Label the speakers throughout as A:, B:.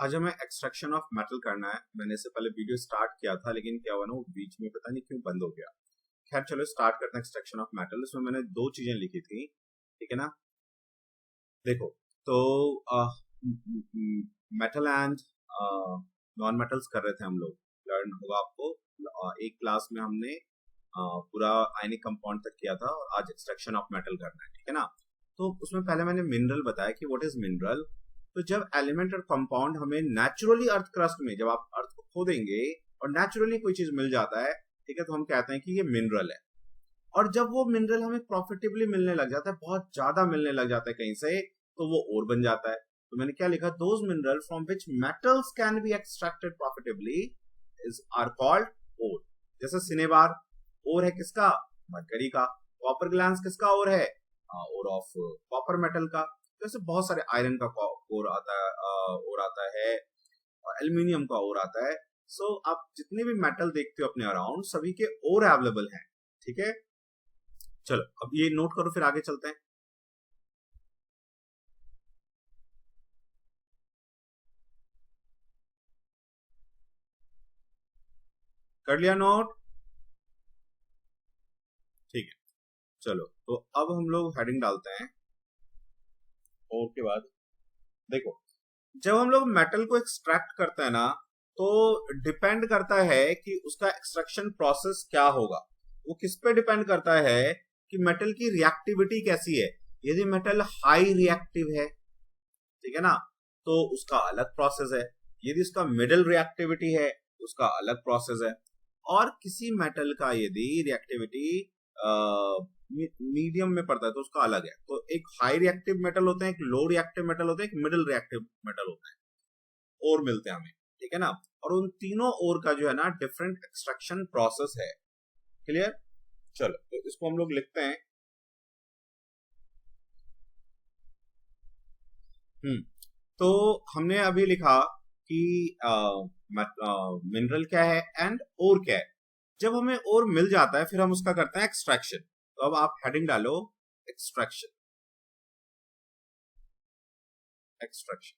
A: आज हमें extraction of metal करना है। मैंने इससे पहले वीडियो स्टार्ट किया था, लेकिन क्या हुआ ना, वो बीच में पता नहीं क्यों बंद हो गया। खैर चलो स्टार्ट करते हैं एक्सट्रैक्शन ऑफ मेटल। इसमें मैंने दो चीजें लिखी थी, ठीक है ना। देखो, तो मेटल एंड नॉन मेटल्स कर रहे थे हम लोग। लर्न होगा आपको, एक क्लास में हमने पूरा आयनिक कंपाउंड तक किया था, और आज एक्सट्रैक्शन ऑफ मेटल करना है, ठीक है ना। तो उसमें पहले मैंने मिनरल बताया कि व्हाट इज मिनरल। तो जब एलिमेंट और कंपाउंड हमें नेचुरली अर्थ क्रस्ट में, जब आप अर्थ को खोदेंगे और नेचुरली कोई चीज मिल जाता है, ठीक है, तो हम कहते हैं कि ये मिनरल है। और जब वो मिनरल हमें प्रॉफिटेबली मिलने लग जाता है, बहुत ज्यादा मिलने लग जाता है कहीं से, तो वो ओर बन जाता है। तो मैंने क्या लिखा, those mineral from which metals can be extracted profitably is are called ore. जैसे सिनेबार ओर है किसका, मरकरी का। कॉपर ग्लैंस किसका ओर है, ओर ऑफ कॉपर मेटल का। जैसे बहुत सारे आयरन का ओर आता है, ओर आता है, एल्यूमिनियम का ओर आता है। सो आप जितने भी मेटल देखते हो अपने अराउंड, सभी के ओर अवेलेबल हैं, ठीक है। चलो अब ये नोट करो, फिर आगे चलते हैं। कर लिया नोट, ठीक है। चलो तो अब हम लोग हेडिंग डालते हैं और के बाद देखो, जब हम लोग मेटल को एक्सट्रैक्ट करते हैं ना, तो डिपेंड करता है कि उसका एक्सट्रैक्शन प्रोसेस क्या होगा। वो किस पे डिपेंड करता है कि मेटल की रिएक्टिविटी कैसी है। यदि मेटल हाई रिएक्टिव है, ठीक है ना, तो उसका अलग प्रोसेस है। यदि उसका मिडिल रिएक्टिविटी है, उसका अलग प्रोसेस है। और किसी मेटल का यदि रिएक्टिविटी मीडियम में पड़ता है, तो उसका अलग है। तो एक हाई रिएक्टिव मेटल होते हैं, एक लो रिएक्टिव मेटल होते हैं, एक मिडिल रिएक्टिव मेटल होता है, और मिलते हैं हमें, ठीक है ना। और उन तीनों ओर का जो है ना, डिफरेंट एक्सट्रैक्शन प्रोसेस है। क्लियर। चलो तो इसको हम लोग लिखते हैं। तो हमने अभी लिखा कि मिनरल क्या है एंड ओर क्या है। जब हमें ओर मिल जाता है, फिर हम उसका करते हैं एक्सट्रैक्शन। तो अब आप हेडिंग डालो, एक्सट्रैक्शन। एक्सट्रैक्शन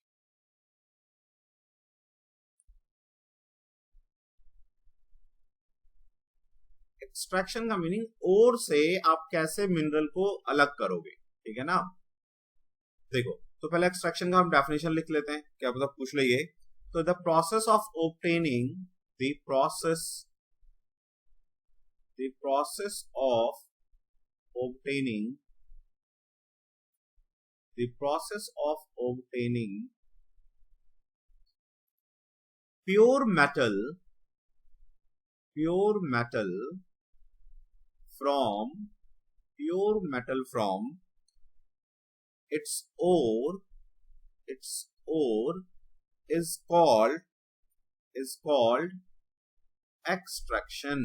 A: एक्सट्रैक्शन का मीनिंग ओर से आप कैसे मिनरल को अलग करोगे, ठीक है ना। देखो, तो पहले एक्सट्रैक्शन का हम डेफिनेशन लिख लेते हैं, क्या पता पूछ लेंगे। तो the process of obtaining, the process of obtaining the process of obtaining pure metal from its ore is called extraction.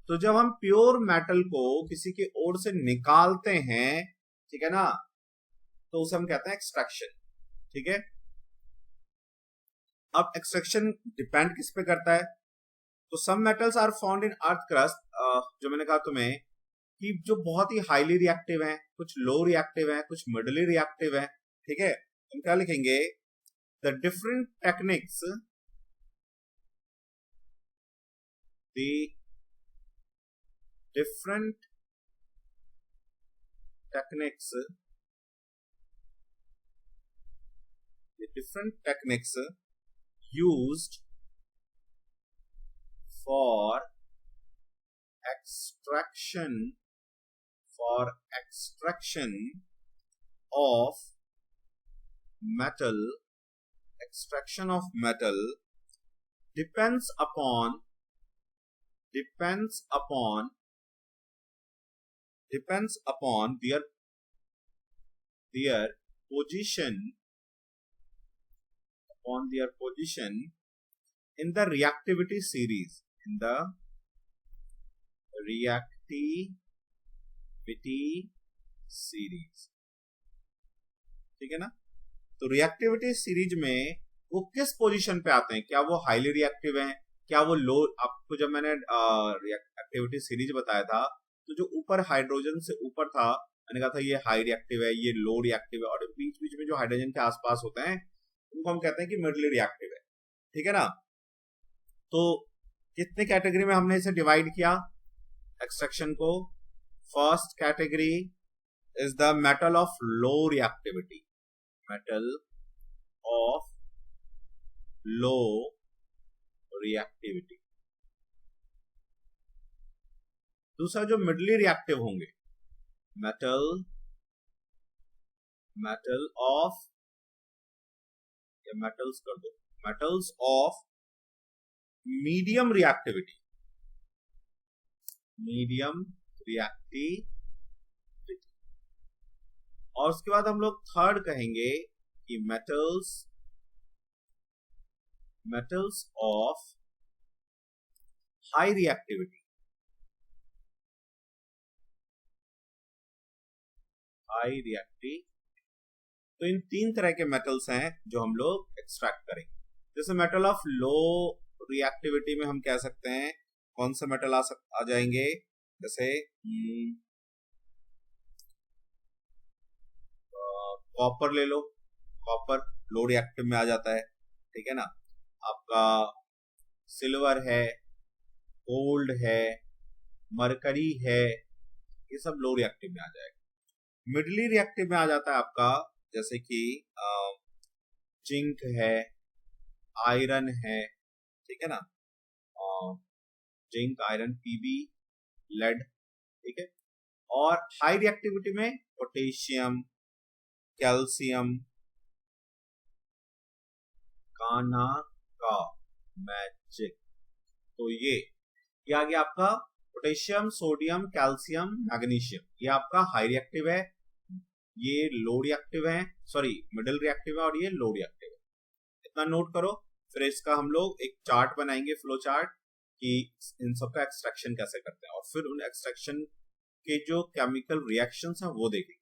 A: तो जब हम प्योर मेटल को किसी के ओर से निकालते हैं, ठीक है ना, तो उसे हम कहते हैं एक्सट्रैक्शन, ठीक है। अब एक्सट्रैक्शन डिपेंड किस पे करता है। तो some metals are found in earth crust, जो मैंने कहा तुम्हें कि जो बहुत ही हाईली रिएक्टिव हैं, कुछ लो रिएक्टिव हैं, कुछ मिडली रिएक्टिव हैं, ठीक है। हम क्या लिखेंगे, the different techniques, different techniques used for extraction of metal depends upon their position in the reactivity series, ठीक है ना। तो रिएक्टिविटी सीरीज में वो किस पोजीशन पे आते हैं, क्या वो हाईली रिएक्टिव हैं, क्या वो लो। आपको जब मैंने रिएक्टिविटी सीरीज बताया था, तो जो ऊपर हाइड्रोजन से ऊपर था, मैंने कहा था ये हाई रिएक्टिव है, ये लो रिएक्टिव है, और बीच बीच में जो हाइड्रोजन के आसपास होते हैं उनको हम कहते हैं कि मिडली रिएक्टिव है, ठीक है ना। तो कितने कैटेगरी में हमने इसे डिवाइड किया एक्सट्रैक्शन को? First category is the metal of low reactivity, metal of low reactivity. दूसरा जो मिडली रिएक्टिव होंगे, मेटल ऑफ, या मेटल्स कर दो, metals of medium reactivity, medium reactivity. और उसके बाद हम लोग थर्ड कहेंगे कि metals of high reactivity, high reactive. तो इन तीन तरह के मेटल्स हैं जो हम लोग एक्सट्रैक्ट करेंगे। जैसे मेटल ऑफ लो रिएक्टिविटी में हम कह सकते हैं कौन से मेटल आ जाएंगे, जैसे कॉपर ले लो, कॉपर लो रिएक्टिव में आ जाता है, ठीक है ना। आपका सिल्वर है, गोल्ड है, मरकरी है, ये सब लो रिएक्टिव में आ जाएगा। मिडली रिएक्टिव में आ जाता है आपका जैसे कि जिंक है, आयरन है, ठीक है ना, जिंक, आयरन, पीबी, लेड, ठीक है। और हाई रिएक्टिविटी में पोटेशियम, कैल्शियम, काना का मैजिक। तो ये आ गया आपका पोटेशियम, सोडियम, कैल्शियम, मैग्नीशियम। ये आपका हाई रिएक्टिव है, ये लो रिएक्टिव है, सॉरी मिडिल रिएक्टिव है, और ये लो रिएक्टिव है। इतना नोट करो। फिर इसका हम लोग एक चार्ट बनाएंगे, फ्लो चार्ट, कि इन सब का एक्सट्रैक्शन कैसे करते हैं, और फिर उन एक्सट्रैक्शन के जो केमिकल रिएक्शंस हैं वो देखेंगे।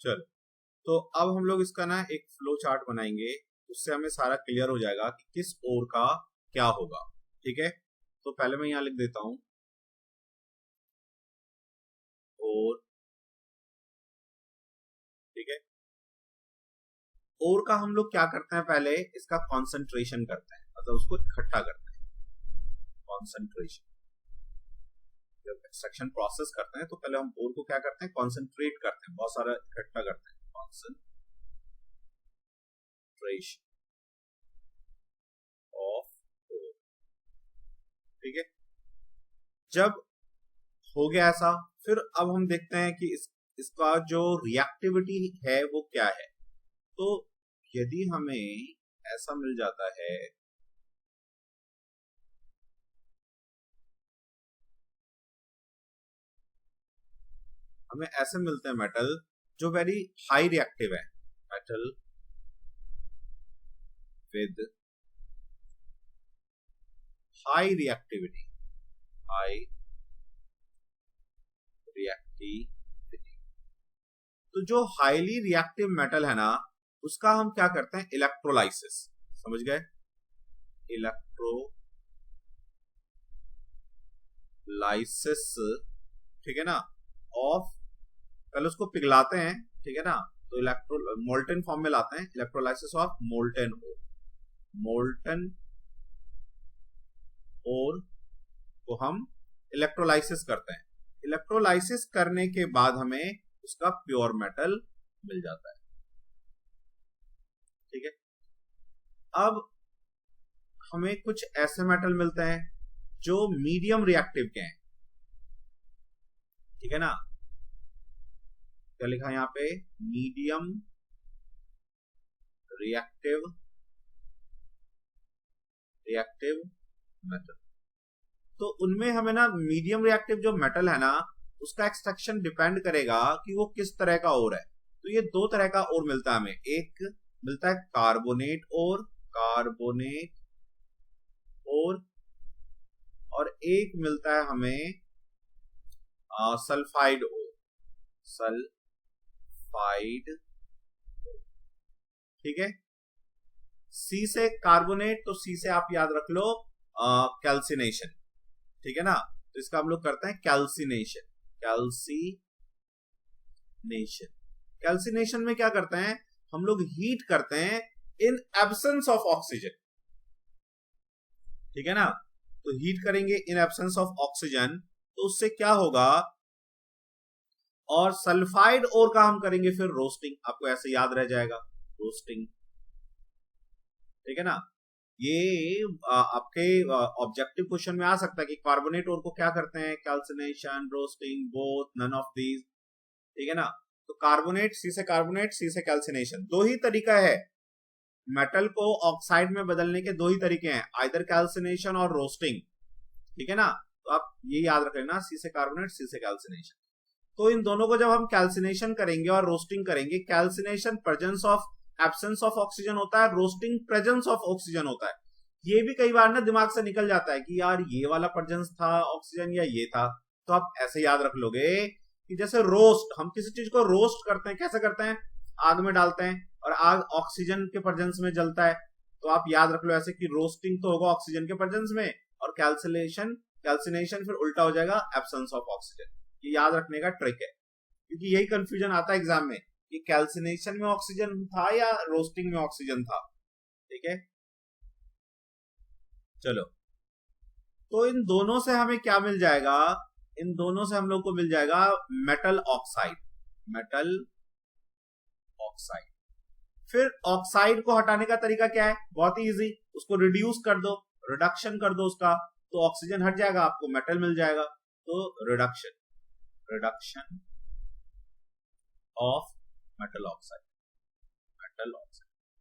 A: चलो, तो अब हम लोग इसका ना एक फ्लो चार्ट बनाएंगे, उससे हमें सारा क्लियर हो जाएगा कि किस ओर का क्या होगा, ठीक है। तो पहले मैं यहां लिख देता हूं और, ठीक है। और का हम लोग क्या करते हैं, पहले इसका कॉन्सेंट्रेशन करते हैं, मतलब उसको इकट्ठा करते हैं, कॉन्सेंट्रेशन। जब एक्सट्रैक्शन प्रोसेस करते हैं तो पहले हम और को क्या करते हैं, कॉन्सेंट्रेट करते हैं, बहुत सारा इकट्ठा करते हैं, कॉन्सेंट्रेशन ऑफ ओर, ठीक है। जब हो गया ऐसा, फिर अब हम देखते हैं कि इसका जो रिएक्टिविटी है वो क्या है। तो यदि हमें ऐसा मिल जाता है, हमें ऐसे मिलते हैं मेटल जो वेरी हाई रिएक्टिव है, metal with high reactivity, high reactivity. तो जो हाईली रिएक्टिव मेटल है ना, उसका हम क्या करते हैं, इलेक्ट्रोलाइसिस, समझ गए, इलेक्ट्रोलाइसिस, ठीक है ना, ऑफ, पहले उसको पिघलाते हैं, ठीक है ना, तो इलेक्ट्रो मोल्टेन फॉर्म में लाते हैं, electrolysis of molten ore, molten ore को हम इलेक्ट्रोलाइसिस करते हैं। इलेक्ट्रोलाइसिस करने के बाद हमें उसका प्योर मेटल मिल जाता है, ठीक है। अब हमें कुछ ऐसे मेटल मिलते हैं जो मीडियम रिएक्टिव के हैं, ठीक है ना, क्या लिखा है यहां पे, मीडियम रिएक्टिव मेटल। तो उनमें हमें ना मीडियम रिएक्टिव जो मेटल है ना, उसका एक्सट्रैक्शन डिपेंड करेगा कि वो किस तरह का ओर है। तो ये दो तरह का ओर मिलता है हमें, एक मिलता है कार्बोनेट और एक मिलता है हमें सल्फाइड ठीक है। सी से कार्बोनेट, तो सी से आप याद रख लो कैल्सिनेशन, ठीक है ना। तो इसका हम लोग करते हैं कैल्सिनेशन में क्या करते हैं हम लोग, हीट करते हैं इन एब्सेंस ऑफ ऑक्सीजन, ठीक है ना। तो हीट करेंगे इन एब्सेंस ऑफ ऑक्सीजन, तो उससे क्या होगा, और सल्फाइड और का हम करेंगे फिर रोस्टिंग, आपको ऐसे याद रह जाएगा रोस्टिंग, ठीक है ना। ये आपके ऑब्जेक्टिव क्वेश्चन में आ सकता है कि कार्बोनेट और को क्या करते हैं, calcination, roasting, both, none of these, ठीक है ना। तो कार्बोनेट, सी से कैल्सिनेशन, दो ही तरीका है मेटल को ऑक्साइड में बदलने के, दो ही तरीके हैं, आइदर कैल्सिनेशन और रोस्टिंग, ठीक है ना। तो आप ये याद रख लेना, सी से कार्बोनेट, सी से कैल्सिनेशन। तो इन दोनों को जब हम कैल्सिनेशन करेंगे और रोस्टिंग करेंगे, calcination presence of absence of oxygen होता है, रोस्टिंग प्रेजेंस ऑफ ऑक्सीजन होता है। ये भी कई बार ना दिमाग से निकल जाता है कि यार ये वाला प्रेजेंस था ऑक्सीजन या ये था, तो आप ऐसे याद रख लोगे कि जैसे रोस्ट, हम किसी चीज को रोस्ट करते हैं, कैसे करते हैं, आग में डालते हैं और आग ऑक्सीजन के प्रेजेंस में जलता है, तो आप याद रख लो ऐसे कि रोस्टिंग तो होगा ऑक्सीजन के प्रेजेंस में, और कैल्सिनेशन फिर उल्टा हो जाएगा एब्सेंस ऑफ ऑक्सीजन। ये याद रखने का ट्रिक है, क्योंकि यही कंफ्यूजन आता है एग्जाम में कि कैल्सिनेशन में ऑक्सीजन था या रोस्टिंग में ऑक्सीजन था, ठीक है। चलो, तो इन दोनों से हमें क्या मिल जाएगा, इन दोनों से हम लोग को मिल जाएगा मेटल ऑक्साइड। फिर ऑक्साइड को हटाने का तरीका क्या है, बहुत ही इजी, उसको रिड्यूस कर दो, रिडक्शन कर दो उसका, तो ऑक्सीजन हट जाएगा, आपको मेटल मिल जाएगा। तो रिडक्शन ऑफ मेटल ऑक्साइड,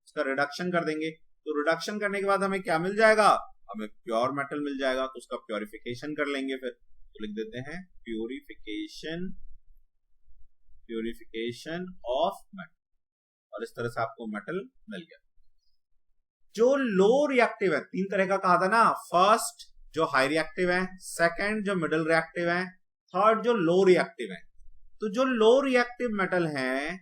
A: उसका रिडक्शन कर देंगे, तो रिडक्शन करने के बाद हमें क्या मिल जाएगा, हमें प्योर मेटल मिल जाएगा। तो उसका प्योरिफिकेशन कर लेंगे, फिर तो लिख देते हैं प्योरिफिकेशन ऑफ मेटल, और इस तरह से आपको मेटल मिल गया। जो लो रिएक्टिव है, तीन तरह का कहा था ना, फर्स्ट जो हाई रिएक्टिव है, सेकंड जो मिडिल रिएक्टिव है, थर्ड जो लो रिएक्टिव है। तो जो लो रिएक्टिव मेटल है,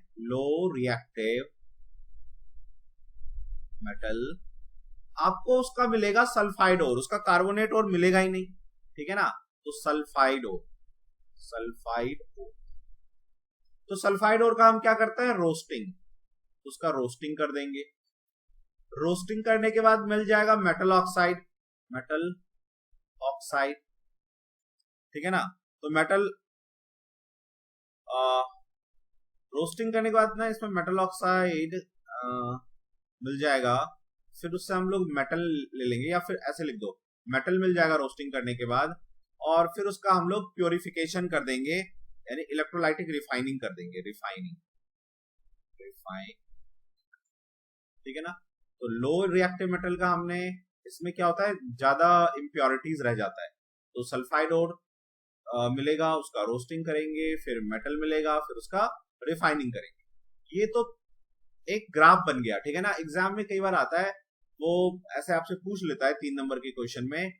A: आपको उसका मिलेगा सल्फाइड और, उसका कार्बोनेट और मिलेगा ही नहीं, ठीक है ना। तो सल्फाइड और, तो सल्फाइड और का हम क्या करते हैं, रोस्टिंग, उसका रोस्टिंग कर देंगे। रोस्टिंग करने के बाद मिल जाएगा मेटल ऑक्साइड, ठीक है ना। तो मेटल रोस्टिंग करने के बाद ना इसमें मेटल ऑक्साइड मिल जाएगा, फिर उससे हम लोग मेटल ले लेंगे, या फिर ऐसे लिख दो, मेटल मिल जाएगा रोस्टिंग करने के बाद, और फिर उसका हम लोग प्योरिफिकेशन कर देंगे, यानी इलेक्ट्रोलाइटिक रिफाइनिंग कर देंगे, रिफाइन, ठीक है ना। तो लो रिएक्टिव मेटल का हमने, इसमें क्या होता है, ज्यादा इंप्योरिटीज रह जाता है, तो सल्फाइड और मिलेगा, उसका रोस्टिंग करेंगे, फिर मेटल मिलेगा, फिर उसका रिफाइनिंग करेंगे। ये तो एक ग्राफ बन गया, ठीक है ना। एग्जाम में कई बार आता है, वो ऐसे आपसे पूछ लेता है 3 नंबर के क्वेश्चन में,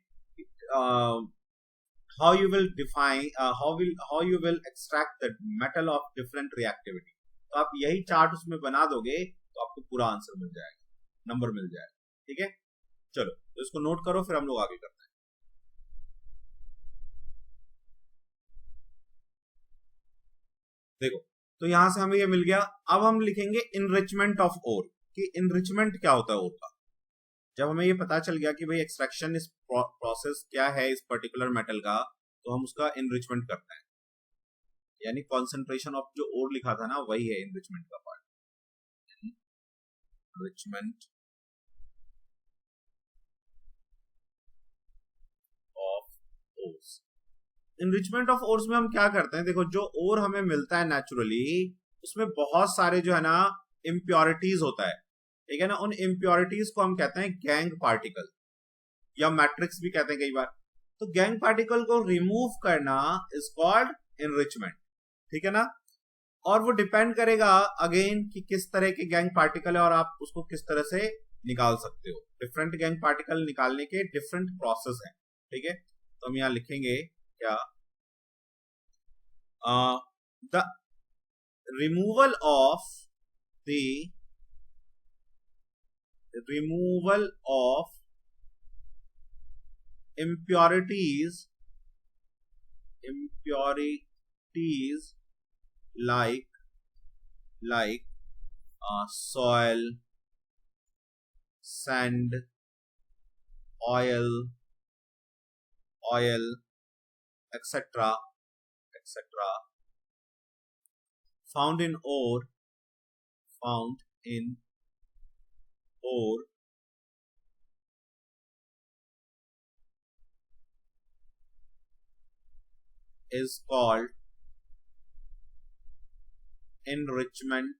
A: how you will extract the metal of different reactivity. तो आप यही चार्ट उसमें बना दोगे तो आपको पूरा आंसर मिल जाएगा, नंबर मिल जाएगा, ठीक है। चलो, तो इसको नोट करो, फिर हम लोग आगे करते हैं। देखो, तो यहां से हमें ये मिल गया। अब हम लिखेंगे इनरिचमेंट ऑफ ओर, कि इनरिचमेंट क्या होता है ओर का। जब हमें ये पता चल गया कि भाई एक्सट्रैक्शन इस प्रोसेस क्या है इस पर्टिकुलर मेटल का, तो हम उसका इनरिचमेंट करते हैं, यानी कॉन्सेंट्रेशन ऑफ जो ओर लिखा था ना, वही है इनरिचमेंट का part, enrichment of ores. Enrichment of ores में हम क्या करते हैं, देखो जो ओर हमें मिलता है नेचुरली, उसमें बहुत सारे जो है ना इम्प्योरिटीज होता है, ठीक है ना। उन इम्प्योरिटीज को हम कहते हैं गैंग पार्टिकल, या मैट्रिक्स भी कहते हैं कई बार। तो गैंग पार्टिकल को रिमूव करना इज कॉल्ड इनरिचमेंट, ठीक है ना। और वो डिपेंड करेगा अगेन कि किस तरह के गैंग पार्टिकल है और आप उसको किस तरह से निकाल सकते हो। डिफरेंट गैंग पार्टिकल निकालने के डिफरेंट प्रोसेस हैं, ठीक है। तो हम यहाँ लिखेंगे क्या, the removal of the removal of impurities like soil, sand, oil, etc., found in ore is called enrichment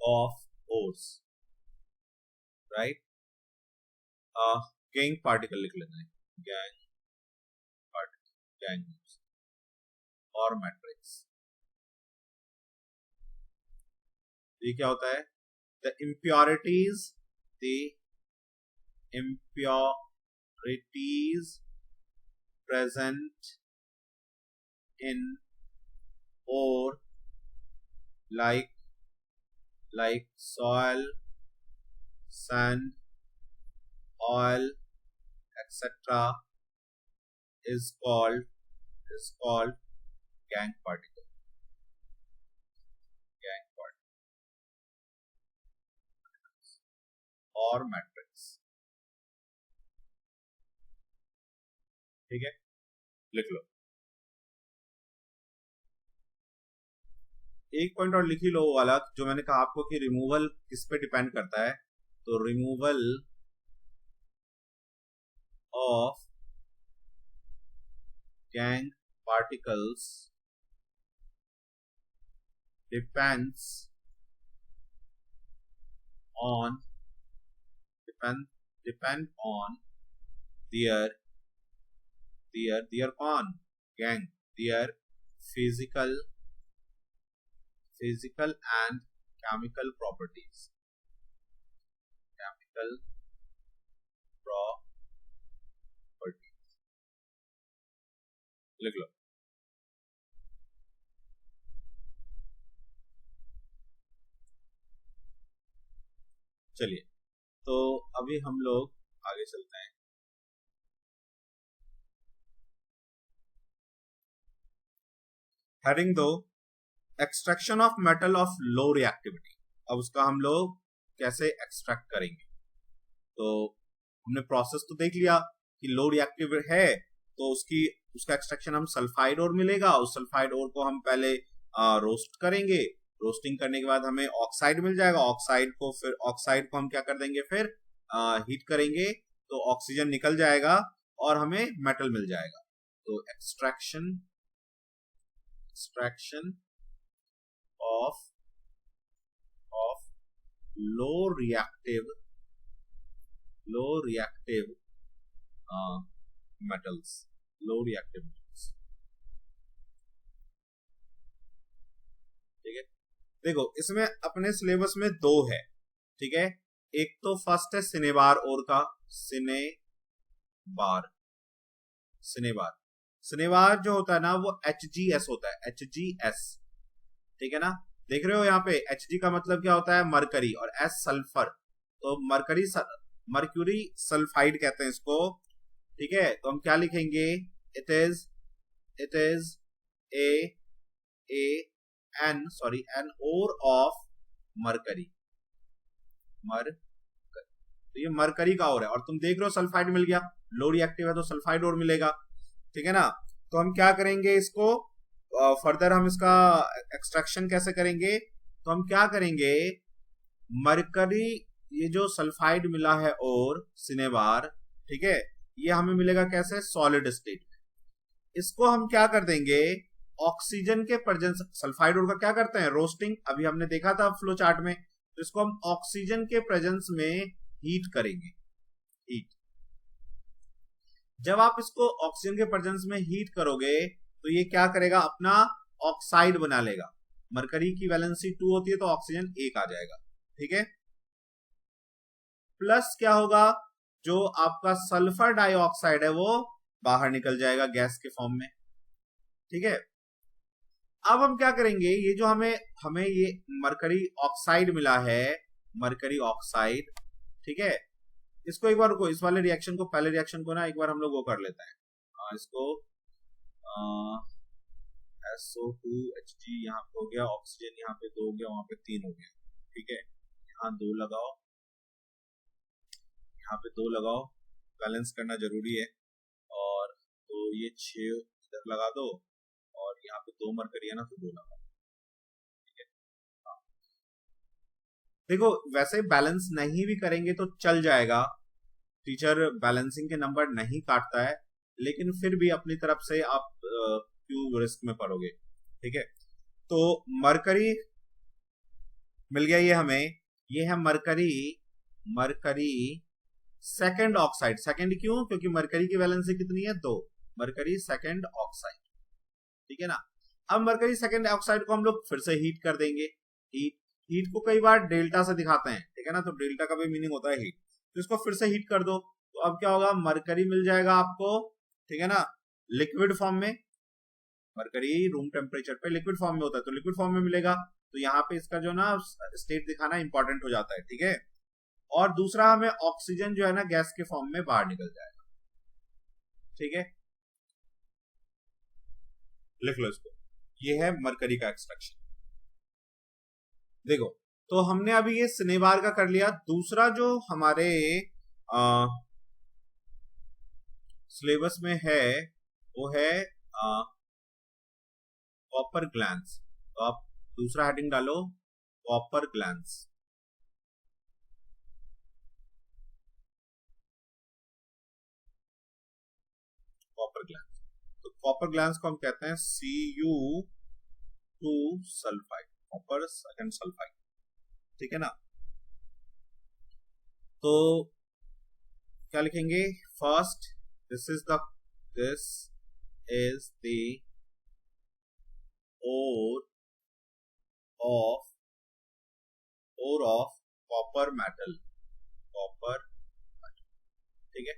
A: of ores, right? Gangue particle लिख लेते हैं, gang और मैट्रिक्स। ये क्या होता है, the impurities present in ore like soil, sand, oil, etc. is called gang particle और matrix, ठीक है। लिख लो, एक पॉइंट और लिखी लो वाला जो मैंने कहा आपको कि रिमूवल किस पे डिपेंड करता है। तो removal of gang particles depends on their कौन gang, their physical and chemical properties, लिख लो। चलिए, तो अभी हम लोग आगे चलते हैं। Heading 2, extraction of metal of low reactivity. अब उसका हम लोग कैसे एक्सट्रैक्ट करेंगे। तो हमने प्रोसेस तो देख लिया कि लो रिएक्टिव है, तो उसका एक्सट्रैक्शन हम सल्फाइड ओर मिलेगा। उस सल्फाइड ओर को हम पहले रोस्ट करेंगे। रोस्टिंग करने के बाद हमें ऑक्साइड मिल जाएगा। ऑक्साइड को हम क्या कर देंगे, फिर हीट करेंगे तो ऑक्सीजन निकल जाएगा और हमें मेटल मिल जाएगा। तो extraction of low reactive metals, ठीक है। देखो, इसमें अपने सिलेबस में दो है, ठीक है। एक तो फर्स्ट है सिनेबार ओर का, सिनेबार जो होता है ना वो HgS होता है, HgS, ठीक है ना। देख रहे हो यहाँ पे Hg का मतलब क्या होता है, मरकरी, और S सल्फर। तो मर्क्यूरी सल्फाइड कहते हैं इसको, ठीक है। तो हम क्या लिखेंगे, it is an ore of mercury. तो ये मरकरी का ओर है, और तुम देख रहे हो सल्फाइड मिल गया, लो रिएक्टिव है तो सल्फाइड ओर मिलेगा, ठीक है ना। तो हम क्या करेंगे, इसको फर्दर हम इसका एक्सट्रैक्शन कैसे करेंगे। तो हम क्या करेंगे, मरकरी, ये जो सल्फाइड मिला है और सिनेबार, ठीक है, ये हमें मिलेगा कैसे, सॉलिड स्टेट। इसको हम क्या कर देंगे, ऑक्सीजन के प्रेजेंस, सल्फाइड ओर का क्या करते हैं, रोस्टिंग, अभी हमने देखा था फ्लो चार्ट में। तो इसको हम ऑक्सीजन के प्रेजेंस में हीट करेंगे। जब आप इसको ऑक्सीजन के प्रेजेंस में हीट करोगे तो ये क्या करेगा, अपना ऑक्साइड बना लेगा। मरकरी की वैलेंसी 2 होती है तो ऑक्सीजन 1 आ जाएगा, ठीक है। प्लस क्या होगा, जो आपका सल्फर डाइऑक्साइड है वो बाहर निकल जाएगा गैस के फॉर्म में, ठीक है। अब हम क्या करेंगे, ये जो हमें हमें ये मरकरी ऑक्साइड मिला है, मरकरी ऑक्साइड, ठीक है, इसको एक बार इस वाले रिएक्शन को, पहले रिएक्शन को ना एक बार हम लोग वो कर लेते हैं, इसको SO2Hg यहाँ पे हो गया, ऑक्सीजन यहाँ पे 2 हो गया, वहां पे 3 हो गया, ठीक है। यहाँ 2 लगाओ, यहाँ पे 2 लगाओ, बैलेंस करना जरूरी है। और तो ये 6 इधर लगा दो, और यहाँ पे 2 मरकरी है ना, तो 2 लगाओ, ठीक है। हाँ। देखो वैसे बैलेंस नहीं भी करेंगे तो चल जाएगा, टीचर बैलेंसिंग के नंबर नहीं काटता है, लेकिन फिर भी अपनी तरफ से आप क्यों रिस्क में पड़ोगे, ठीक है। तो मरकरी मिल गया ये हमें, ये है mercury, mercury second oxide. Second क्यों, क्योंकि मरकरी की वैलेंसी कितनी है, 2, मरकरी सेकंड ऑक्साइड, ठीक है ना। अब मरकरी सेकंड ऑक्साइड को हम लोग फिर से हीट कर देंगे। हीट को कई बार डेल्टा से दिखाते हैं, ठीक है ना, तो डेल्टा का भी मीनिंग होता है हीट, तो इसको फिर से हीट कर दो, तो अब क्या होगा, मरकरी मिल जाएगा आपको, ठीक है ना, लिक्विड फॉर्म में। मरकरी रूम टेम्परेचर पे लिक्विड फॉर्म में होता है, तो लिक्विड फॉर्म में मिलेगा, तो यहाँ पे इसका जो ना स्टेट दिखाना इंपॉर्टेंट हो जाता है, ठीक है। और दूसरा, हमें ऑक्सीजन जो है ना गैस के फॉर्म में बाहर निकल जाएगा, ठीक है। लिख लो इसको, ये है मरकरी का एक्सट्रैक्शन। देखो, तो हमने अभी ये सिनेबार का कर लिया। दूसरा जो हमारे सिलेबस में है वो है कॉपर ग्लैंस। तो आप दूसरा हेडिंग डालो, कॉपर ग्लैंस। कॉपर ग्लैंस, तो कॉपर ग्लैंस को हम कहते हैं Cu2 sulphide, copper second sulphide, ठीक है ना। तो क्या लिखेंगे, first this is the ore of copper metal, copper, ठीक है।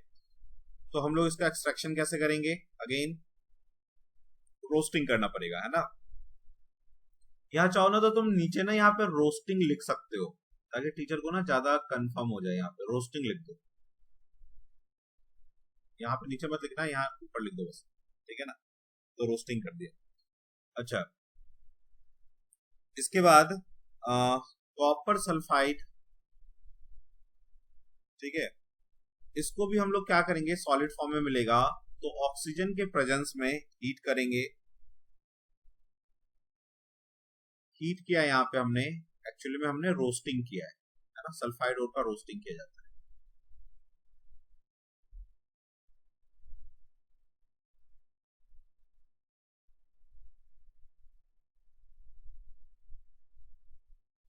A: तो हम लोग इसका एक्सट्रैक्शन कैसे करेंगे, अगेन रोस्टिंग करना पड़ेगा, है ना। यहाँ चाहो ना तो तुम नीचे ना यहाँ पे रोस्टिंग लिख सकते हो, ताकि टीचर को ना ज्यादा कंफर्म हो जाए, यहाँ पे रोस्टिंग लिख दो, यहाँ पे नीचे मत लिखना, यहाँ ऊपर लिख दो बस, ठीक है ना। तो रोस्टिंग कर दिया। अच्छा, इसके बाद कॉपर सल्फाइड, ठीक है, इसको भी हम लोग क्या करेंगे, सॉलिड फॉर्म में मिलेगा, तो ऑक्सीजन के प्रेजेंस में हीट करेंगे। हीट किया यहाँ पे हमने, एक्चुअली में हमने रोस्टिंग किया है ना, सल्फाइड और का रोस्टिंग किया जाता है।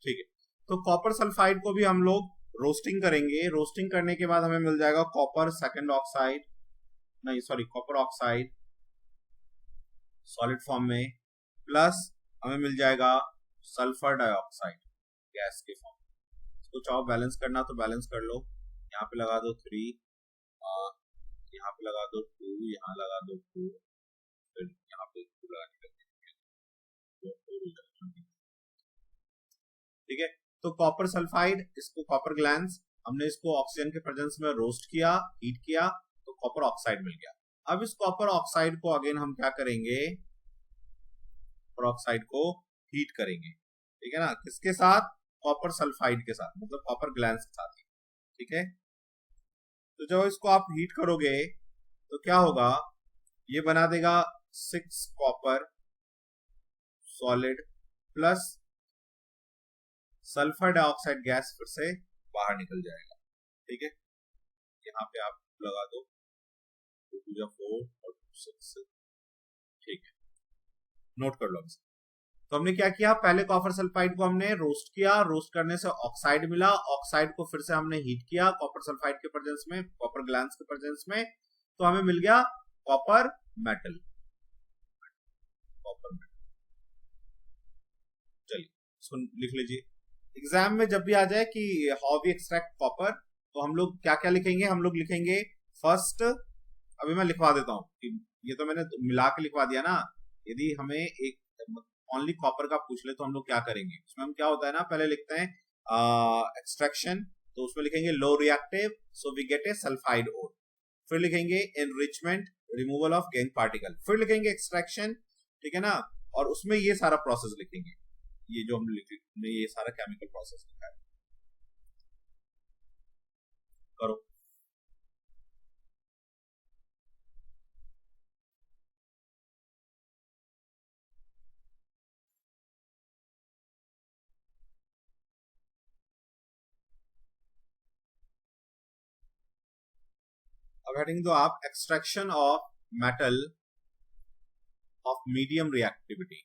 A: ठीक है, तो कॉपर सल्फाइड को भी हम लोग रोस्टिंग करेंगे। रोस्टिंग करने के बाद हमें मिल जाएगा कॉपर सेकंड ऑक्साइड, नहीं sorry copper oxide solid form में, प्लस हमें मिल जाएगा सल्फर डाइऑक्साइड गैस के फॉर्म में। इसको चाहो बैलेंस करना तो बैलेंस कर लो, यहाँ पे लगा दो 3, यहाँ पे लगा दो 2, यहाँ लगा दो 2, फिर यहाँ पे 2 लगा के, ठीक है। तो कॉपर सल्फाइड, इसको कॉपर ग्लैंस, हमने इसको ऑक्सीजन के प्रेजेंस में रोस्ट किया, हीट किया, तो कॉपर ऑक्साइड मिल गया। अब इस कॉपर ऑक्साइड को अगेन हम क्या करेंगे, कॉपर ऑक्साइड को हीट करेंगे, ठीक है ना, किसके साथ, कॉपर सल्फाइड के साथ, मतलब कॉपर ग्लैंस के साथ, ठीक है। तो जब इसको आप हीट करोगे तो क्या होगा, ये बना देगा 6 copper solid plus sulphur dioxide gas फिर से बाहर निकल जाएगा, ठीक है। यहाँ पे आप लगा दो 2 4 और 6, ठीक है, नोट कर लो। तो हमने क्या किया, पहले कॉपर सल्फाइड को हमने रोस्ट किया, रोस्ट करने से ऑक्साइड मिला, ऑक्साइड को फिर से हमने हीट किया कॉपर सल्फाइड के प्रेजेंस में, कॉपर ग्लैंस के प्रेजेंस में, तो हमें मिल गया कॉपर मेटल, इसको लिख लीजिए। एग्जाम में जब भी आ जाए कि हाउ वी एक्सट्रैक्ट कॉपर, तो हम लोग क्या क्या लिखेंगे, हम लोग लिखेंगे फर्स्ट, अभी मैं लिखवा देता हूँ कि ये तो मैंने मिला के लिखवा दिया ना। यदि हमें एक ओनली कॉपर का पूछ ले तो हम लोग क्या करेंगे, उसमें हम क्या होता है ना, पहले लिखते हैं एक्सट्रैक्शन, तो उसमें लिखेंगे low reactive, so we get a sulphide ore. फिर लिखेंगे enrichment, removal of gangue particle. फिर लिखेंगे एक्सट्रैक्शन, ठीक है ना, और उसमें ये सारा प्रोसेस लिखेंगे, ये जो हम लिखे ये सारा केमिकल प्रोसेस लिखा है, करो। अब हेडिंग दो आप, extraction of metal of medium reactivity.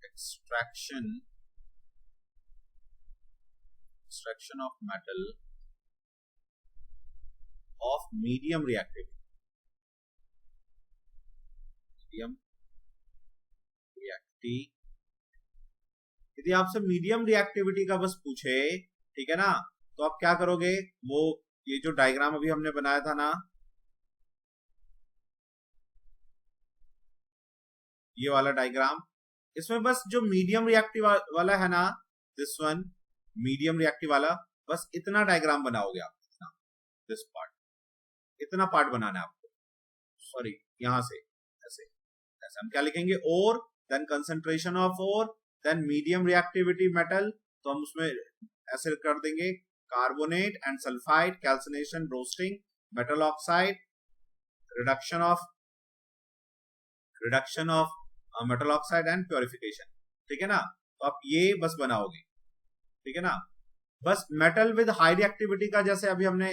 A: Extraction of metal of medium reactivity, medium reactivity. यदि आपसे मीडियम रिएक्टिविटी का बस पूछे, ठीक है ना, तो आप क्या करोगे, वो ये जो डायग्राम अभी हमने बनाया था ना, ये वाला डायग्राम, इसमें बस जो मीडियम रिएक्टिव वाला है ना, दिस वन मीडियम रिएक्टिव वाला, बस इतना डायग्राम बनाओगे आप, दिस पार्ट, इतना पार्ट बनाना है आपको, सॉरी यहां से ऐसे ऐसे हम क्या लिखेंगे, और देन कंसंट्रेशन ऑफ और देन मीडियम रिएक्टिविटी मेटल, तो हम उसमें ऐसे कर देंगे carbonate and sulphide, calcination, roasting, metal oxide, reduction of metal oxide and purification, ठीक है ना। तो आप ये बस बनाओगे, ठीक है ना। बस मेटल विद हाई रिएक्टिविटी का जैसे अभी हमने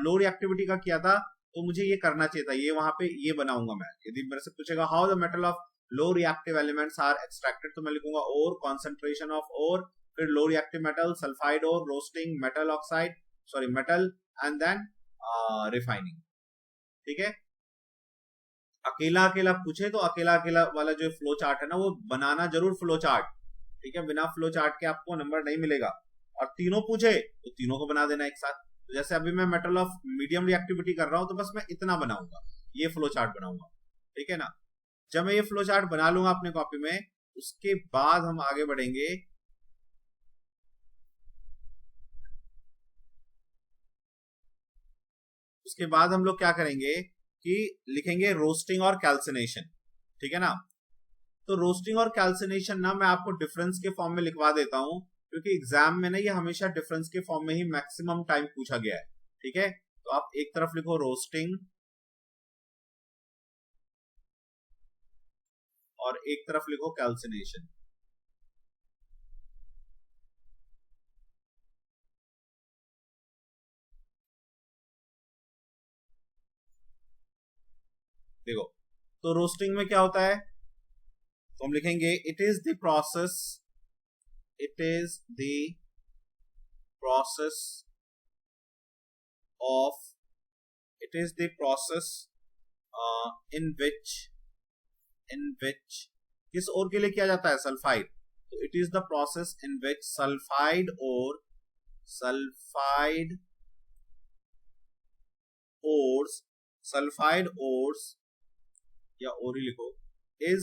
A: लो रिएक्टिविटी का किया था, तो मुझे ये करना चाहिए था, ये वहां पे ये बनाऊंगा मैं। यदि मेरे से पूछेगा how the metal of low reactive elements are extracted, तो मैं लिखूंगा और कॉन्सेंट्रेशन ऑफ और, फिर low reactive metal, sulphide ore, roasting, metal oxide, sorry metal, and then refining, ठीक है। अकेला अकेला पूछे तो अकेला अकेला वाला जो फ्लो चार्ट है ना, वो बनाना जरूर फ्लो चार्ट, ठीक है, बिना फ्लो चार्ट के आपको नंबर नहीं मिलेगा। और तीनों पूछे तो तीनों को बना देना एक साथ। तो जैसे अभी मैं मेटल ऑफ मीडियम रिएक्टिविटी कर रहा हूं, तो बस मैं इतना बनाऊंगा, ये फ्लो चार्ट बनाऊंगा, ठीक है ना। जब मैं ये फ्लो चार्ट बना लूंगा अपने कॉपी में, उसके बाद हम आगे बढ़ेंगे, उसके बाद हम लोग क्या करेंगे कि लिखेंगे रोस्टिंग और कैल्सिनेशन, ठीक है ना। तो रोस्टिंग और कैल्सिनेशन ना मैं आपको डिफरेंस के फॉर्म में लिखवा देता हूं, क्योंकि एग्जाम में ना ये हमेशा डिफरेंस के फॉर्म में ही मैक्सिमम टाइम पूछा गया है, ठीक है। तो आप एक तरफ लिखो रोस्टिंग और एक तरफ लिखो कैल्सिनेशन। देखो, तो रोस्टिंग में क्या होता है, तो हम लिखेंगे it is the process of it is the process in which किस और के लिए किया जाता है, सल्फाइड। तो it is the process in which sulphide ores या और ही लिखो, is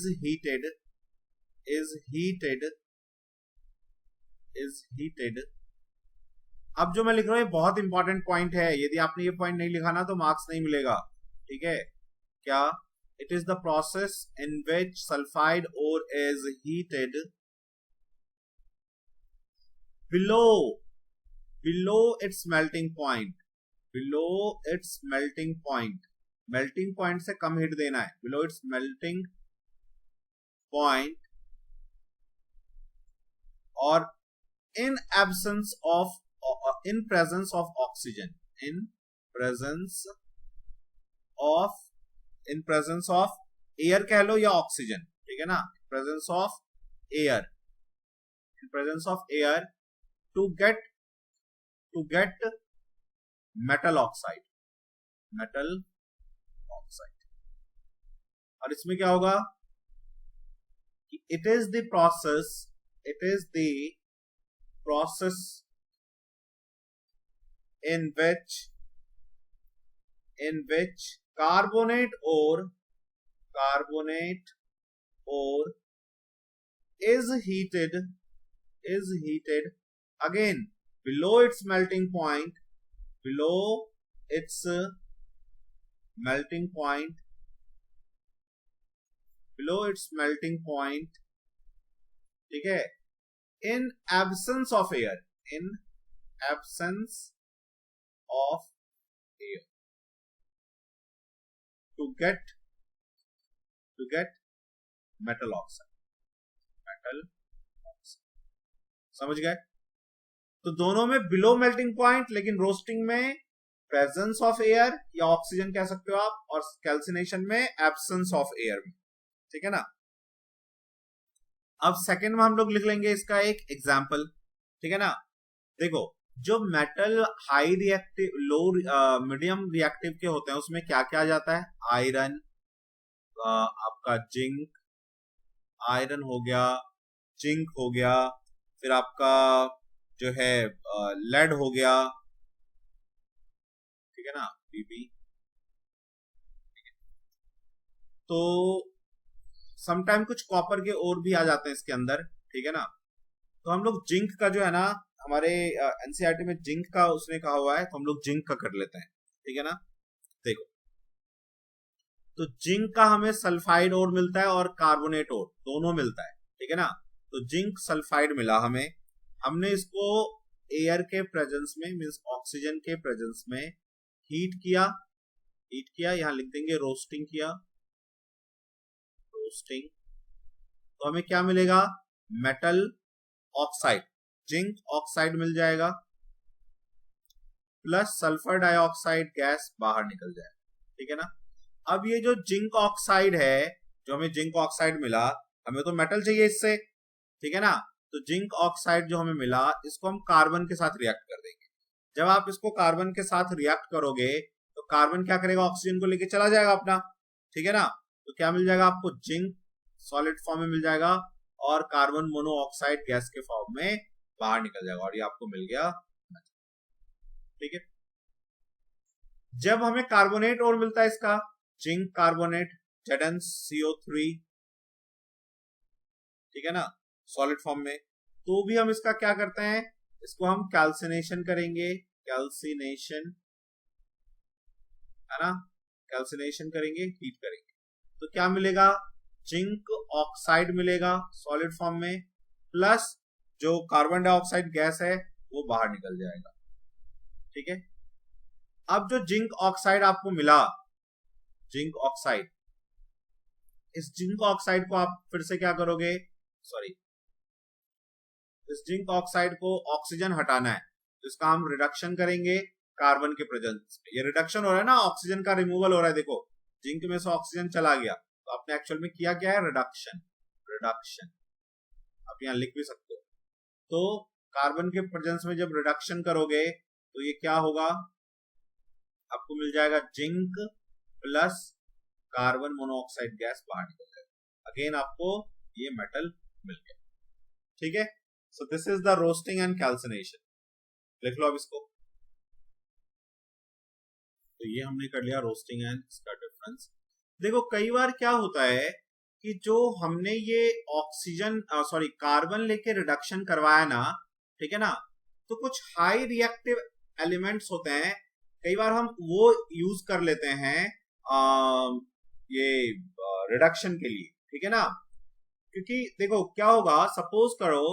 A: heated। अब जो मैं लिख रहा हूं ये बहुत इंपॉर्टेंट पॉइंट है, यदि आपने ये पॉइंट नहीं लिखा ना तो मार्क्स नहीं मिलेगा, ठीक है। क्या, it is the process in which sulphide ore is heated below its melting point, melting point से कम हीट देना है, बिलो इट्स मेल्टिंग पॉइंट, और in absence of in presence of oxygen, in presence of air कह लो या oxygen, ठीक है ना, presence of air, in presence of air to get metal oxide। और इसमें क्या होगा, it is the process in which carbonate ore is heated again below its melting point, ठीक है, in absence of air to get metal oxide। समझ गए? तो दोनों में बिलो मेल्टिंग पॉइंट, लेकिन रोस्टिंग में प्रेजेंस ऑफ एयर या ऑक्सीजन कह सकते हो आप, और कैल्सिनेशन में एब्सेंस ऑफ एयर में, ठीक है ना। अब सेकंड में हम लोग लिख लेंगे इसका एक एग्जांपल, ठीक है ना। देखो, जो मेटल हाई रिएक्टिव, लो मीडियम रिएक्टिव के होते हैं उसमें क्या क्या आ जाता है? आयरन, आपका जिंक, आयरन हो गया, जिंक हो गया, फिर आपका जो है लेड हो गया, ठीक है ना, Pb। तो समटाइम कुछ कॉपर के और भी आ जाते हैं इसके अंदर, ठीक है ना। तो हम लोग जिंक का जो है ना, हमारे एनसीईआरटी में जिंक का उसने कहा हुआ है, तो हम लोग जिंक का कर लेते हैं, ठीक है ना। देखो, तो जिंक का हमें सल्फाइड और मिलता है और कार्बोनेट और दोनों मिलता है, ठीक है ना। तो जिंक सल्फाइड मिला हमें, हमने इसको एयर के प्रेजेंस में, मींस ऑक्सीजन के प्रेजेंस में हीट किया, यहां लिख देंगे रोस्टिंग किया, तो हमें क्या मिलेगा? मेटल ऑक्साइड, जिंक ऑक्साइड मिल जाएगा, प्लस सल्फर डाइऑक्साइड गैस बाहर निकल जाएगा, ठीक है ना। अब ये जो जिंक ऑक्साइड है, जो हमें जिंक ऑक्साइड मिला, हमें तो मेटल चाहिए इससे, ठीक है ना। तो जिंक ऑक्साइड जो हमें मिला, इसको हम कार्बन के साथ रिएक्ट कर देंगे। जब आप इसको कार्बन के साथ रिएक्ट करोगे तो कार्बन क्या करेगा? ऑक्सीजन को लेके चला जाएगा अपना, ठीक है ना। तो क्या मिल जाएगा आपको? जिंक सॉलिड फॉर्म में मिल जाएगा और कार्बन मोनोऑक्साइड गैस के फॉर्म में बाहर निकल जाएगा, और ये आपको मिल गया, ठीक है। जब हमें कार्बोनेट और मिलता है इसका, जिंक कार्बोनेट ZnCO3, ठीक है ना, सॉलिड फॉर्म में, तो भी हम इसका क्या करते हैं? इसको हम कैल्सिनेशन करेंगे, है ना, कैल्सिनेशन करेंगे, हीट करेंगे, तो क्या मिलेगा? जिंक ऑक्साइड मिलेगा सॉलिड फॉर्म में, प्लस जो कार्बन डाइऑक्साइड गैस है वो बाहर निकल जाएगा, ठीक है। अब जो जिंक ऑक्साइड आपको मिला, जिंक ऑक्साइड, इस जिंक ऑक्साइड को आप फिर से क्या करोगे? इस जिंक ऑक्साइड को ऑक्सीजन हटाना है, तो इसका हम रिडक्शन करेंगे कार्बन के प्रेजेंस में। ये रिडक्शन हो रहा है ना, ऑक्सीजन का रिमूवल हो रहा है। देखो, जिंक में से ऑक्सीजन चला गया, तो आपने एक्चुअल में किया क्या है? रिडक्शन। आप यहां लिख भी सकते हो। तो कार्बन के प्रेजेंस में जब रिडक्शन करोगे तो ये क्या होगा? आपको मिल जाएगा zinc plus carbon monoxide gas बाहर निकल जाएगा, अगेन आपको ये मेटल मिल गया, ठीक है। So this is the roasting and calcination. लिख लो अब इसको। तो ये हमने कर लिया रोस्टिंग एंड इसका डिफरेंस। देखो, कई बार क्या होता है कि जो हमने ये कार्बन लेके रिडक्शन करवाया ना, ठीक है ना, तो कुछ हाई रिएक्टिव एलिमेंट्स होते हैं, कई बार हम वो यूज कर लेते हैं ये रिडक्शन के लिए, ठीक है ना। क्योंकि देखो क्या होगा, सपोज करो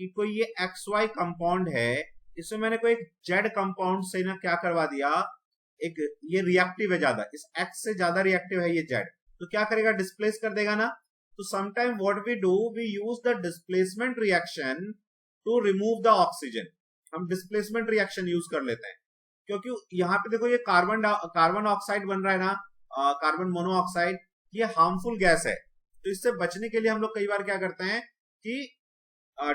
A: कि कोई ये XY कंपाउंड है, इसमें मैंने कोई एक Z कंपाउंड से ना क्या करवा दिया, एक ये रिएक्टिव है ज्यादा, इस X से ज्यादा रिएक्टिव है ये Z, तो क्या करेगा? डिस्प्लेस कर देगा ना। तो sometime what we do, we use the displacement reaction to remove the oxygen. हम डिस्प्लेसमेंट रिएक्शन यूज कर लेते हैं, क्योंकि यहाँ पे देखो ये कार्बन ऑक्साइड बन रहा है ना, कार्बन मोनोऑक्साइड, ये हार्मफुल गैस है। तो इससे बचने के लिए हम लोग कई बार क्या करते हैं कि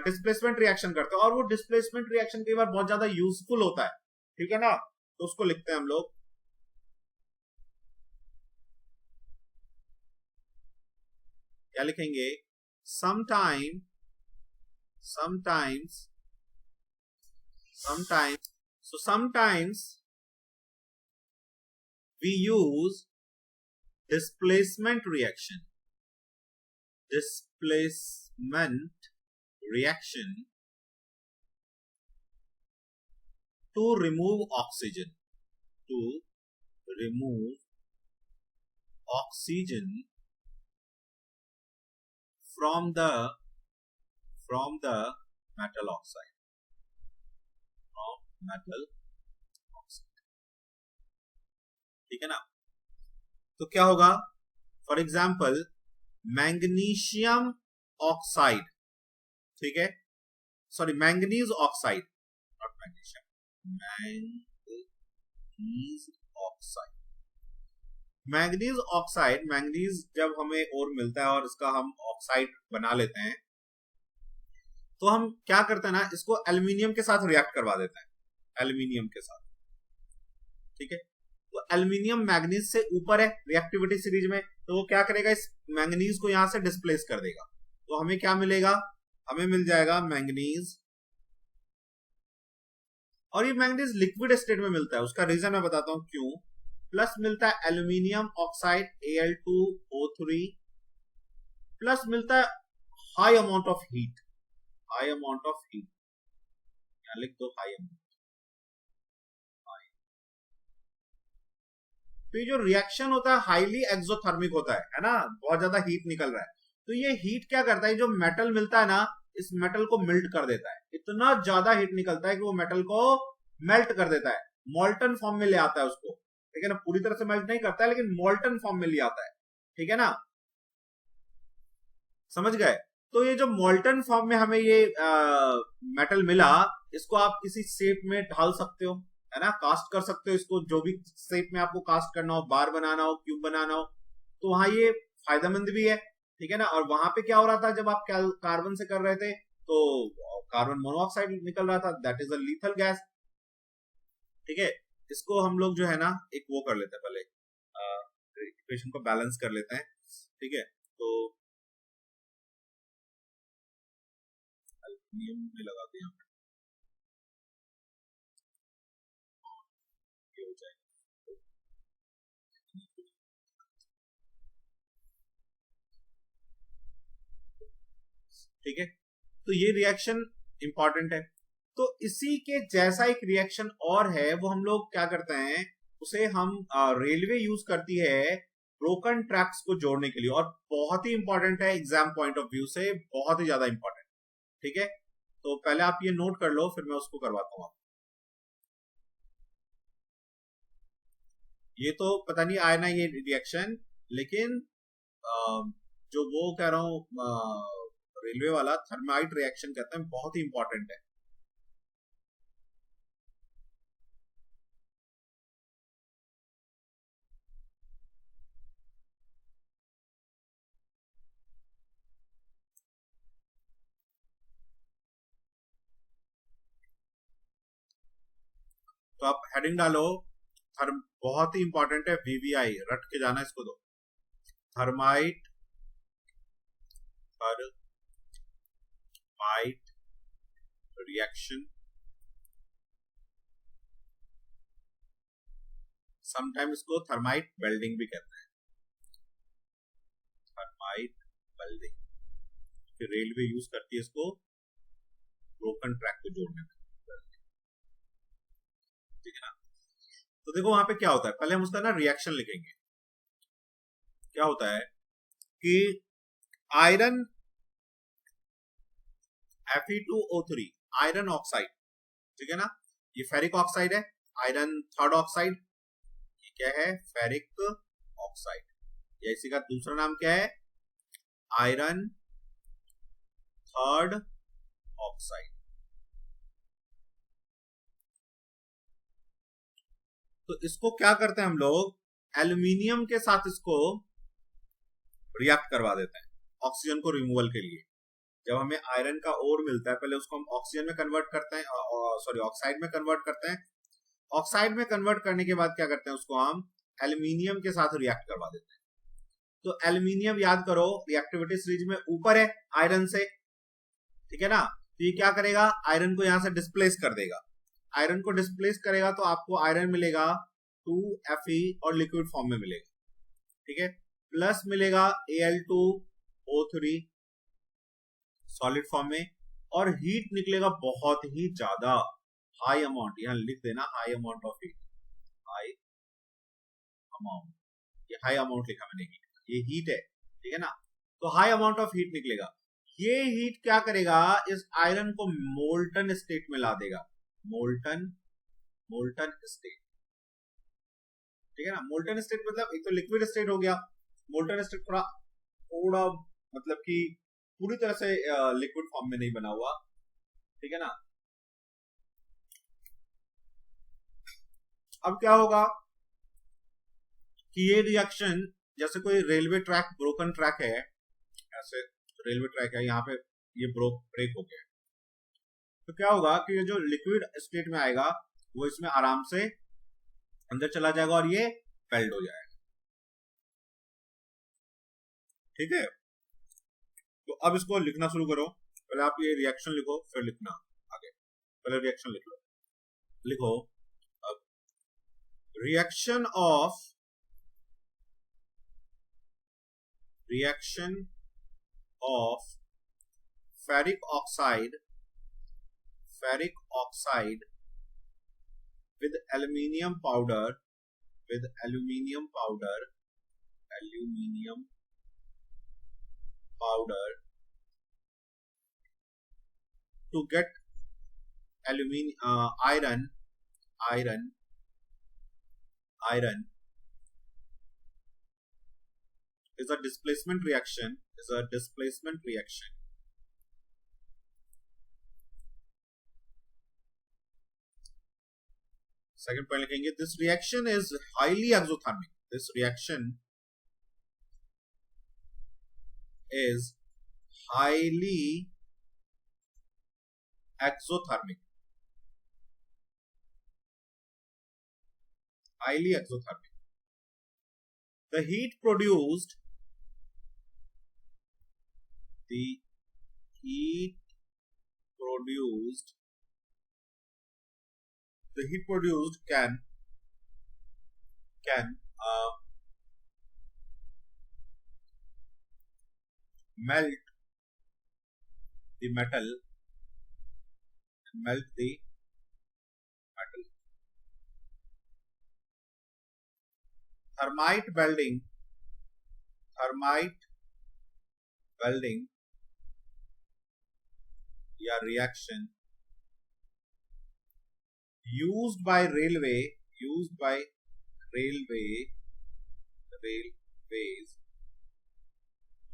A: डिस्प्लेसमेंट रिएक्शन करते हैं, और वो डिस्प्लेसमेंट रिएक्शन कई बार बहुत ज्यादा यूजफुल होता है, ठीक है ना। तो उसको लिखते हैं हम लोग, क्या लिखेंगे? sometimes we use displacement reaction to remove oxygen from the metal oxide ठीक है ना। तो क्या होगा, फॉर एग्जाम्पल मैग्नीशियम ऑक्साइड, ठीक है, sorry manganese oxide, not magnesium, manganese oxide, manganese जब हमें और मिलता है और इसका हम ऑक्साइड बना लेते हैं, तो हम क्या करते हैं ना, इसको एल्यूमिनियम के साथ रिएक्ट करवा देते हैं, एल्यूमिनियम के साथ, ठीक है। तो एल्यूमिनियम मैग्नीज से ऊपर है रिएक्टिविटी सीरीज में, तो वो क्या करेगा, इस मैंगनीज को यहां से डिस्प्लेस कर देगा, तो हमें क्या मिलेगा, हमें मिल जाएगा मैंगनीज, और ये मैंगनीज लिक्विड स्टेट में मिलता है, उसका रीजन मैं बताता हूं क्यों। प्लस मिलता है एल्यूमिनियम ऑक्साइड Al2O3, प्लस मिलता है हाई अमाउंट ऑफ हीट, यहां लिख दो हाई अमाउंट। तो ये जो रिएक्शन होता है हाईली एक्सोथर्मिक होता है ना, बहुत ज्यादा हीट निकल रहा है, तो ये हीट क्या करता है, जो मेटल मिलता है ना, इस मेटल को मेल्ट कर देता है, इतना ज्यादा हीट निकलता है कि वो मेटल को मेल्ट कर देता है, मोल्टन फॉर्म में ले आता है उसको, ठीक है ना, पूरी तरह से मेल्ट नहीं करता है लेकिन मोल्टन फॉर्म में ले आता है, ठीक है ना, समझ गए। तो ये जो मोल्टन फॉर्म में हमें ये मेटल मिला, इसको आप किसी शेप में ढाल सकते हो, है ना, कास्ट कर सकते हो इसको, जो भी शेप में आपको कास्ट करना हो, बार बनाना हो, क्यूब बनाना हो, तो वहां ये फायदेमंद भी है, ठीक है ना। और वहां पे क्या हो रहा था, जब आप कार्बन से कर रहे थे तो कार्बन मोनोऑक्साइड निकल रहा था, that is a lethal gas, ठीक है। इसको हम लोग जो है ना एक वो कर लेते हैं, पहले इक्वेशन को बैलेंस कर लेते हैं, ठीक है। तो एल्यूमिनियम में लगा दिया, ये हो जाएगा, ठीक है। तो ये रिएक्शन इंपॉर्टेंट है। तो इसी के जैसा एक रिएक्शन और है, वो हम लोग क्या करते हैं, उसे हम रेलवे यूज करती है ब्रोकन ट्रैक्स को जोड़ने के लिए, और बहुत ही इंपॉर्टेंट है एग्जाम पॉइंट ऑफ व्यू से, बहुत ही ज्यादा इंपॉर्टेंट, ठीक है। तो पहले आप ये नोट कर लो, फिर मैं उसको करवाता हूँ। ये तो पता नहीं आया ना ये रिएक्शन, लेकिन जो वो कह रहा हूं रेलवे वाला थर्माइट रिएक्शन कहते हैं, बहुत ही इंपॉर्टेंट है। तो आप हेडिंग डालो, बहुत ही इंपॉर्टेंट है, VVI रट के जाना इसको, दो थर्माइट रिएक्शन, समटाइम इसको थर्माइट वेल्डिंग भी कहते हैं, थर्माइट वेल्डिंग, फिर रेलवे यूज करती है इसको ब्रोकन ट्रैक को जोड़ने में, ठीक है ना। तो देखो वहां पे क्या होता है, पहले हम उसका ना रिएक्शन लिखेंगे। क्या होता है कि आयरन Fe2O3 आयरन ऑक्साइड, ठीक है ना, ये फेरिक ऑक्साइड है, आयरन थर्ड ऑक्साइड, ये क्या है, फेरिक ऑक्साइड, या इसी का दूसरा नाम क्या है, आयरन थर्ड ऑक्साइड। तो इसको क्या करते हैं हम लोग, एल्यूमिनियम के साथ इसको रिएक्ट करवा देते हैं ऑक्सीजन को रिमूवल के लिए। जब हमें आयरन का ओर मिलता है, पहले उसको हम ऑक्सीजन में कन्वर्ट करते हैं, सॉरी ऑक्साइड में कन्वर्ट करते हैं, ऑक्साइड में कन्वर्ट करने के बाद क्या करते हैं, उसको हम एल्यूमिनियम के साथ रिएक्ट करवा देते हैं। तो एल्यूमिनियम याद करो रिएक्टिविटी सीरीज में ऊपर है आयरन से, ठीक है ना। तो ये क्या करेगा, आयरन को यहां से डिस्प्लेस कर देगा। आयरन को डिस्प्लेस करेगा तो आपको आयरन मिलेगा 2Fe और लिक्विड फॉर्म में मिलेगा, ठीक है। प्लस मिलेगा Al2O3 सॉलिड फॉर्म में, और हीट निकलेगा बहुत ही ज्यादा, हाई अमाउंट, यहां लिख देना high amount of heat, high amount, ये हाई अमाउंट लिखा मैंने, ये हीट है, ठीक है ना। तो हाई अमाउंट ऑफ हीट निकलेगा। ये हीट क्या करेगा, इस आयरन को मोल्टन स्टेट में ला देगा, मोल्टन स्टेट, ठीक है ना। मोल्टन स्टेट मतलब एक तो लिक्विड स्टेट हो गया, मोल्टन स्टेट थोड़ा थोड़ा मतलब कि पूरी तरह से लिक्विड फॉर्म में नहीं बना हुआ, ठीक है ना। अब क्या होगा कि ये रिएक्शन, जैसे कोई रेलवे ट्रैक, ब्रोकन ट्रैक है, ऐसे रेलवे ट्रैक है, यहाँ पे ये ब्रेक हो गया, तो क्या होगा कि ये जो लिक्विड स्टेट में आएगा वो इसमें आराम से अंदर चला जाएगा और ये वेल्ड हो जाएगा, ठीक है। तो अब इसको लिखना शुरू करो, पहले आप ये रिएक्शन लिखो फिर लिखना आगे, पहले रिएक्शन लिख लो, लिखो अब reaction of ferric oxide with aluminium powder to get iron is a displacement reaction, second point लिखेंगे, this reaction is highly exothermic, this reaction is highly exothermic, the heat produced can melt the metal, thermite welding या reaction used by railways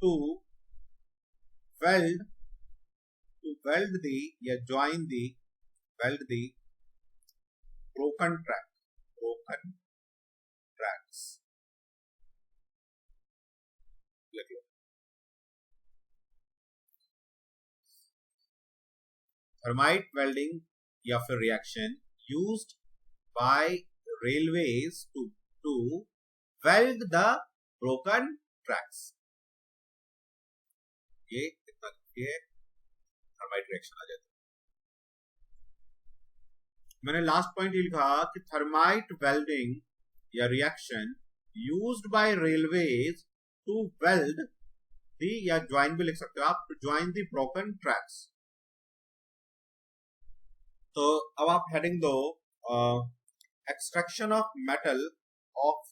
A: to weld the या join the broken tracks, लिख लो। Thermite welding या फिर reaction used by railways to weld the broken tracks, ये इतना thermite reaction आ जाता है। मैंने लास्ट पॉइंट ये लिखा कि थर्माइट वेल्डिंग या reaction used by railways to weld the, या ज्वाइन भी लिख सकते हो आप, ज्वाइन दी ब्रोकन ट्रैक्स। तो अब आप हेडिंग दो extraction of metal of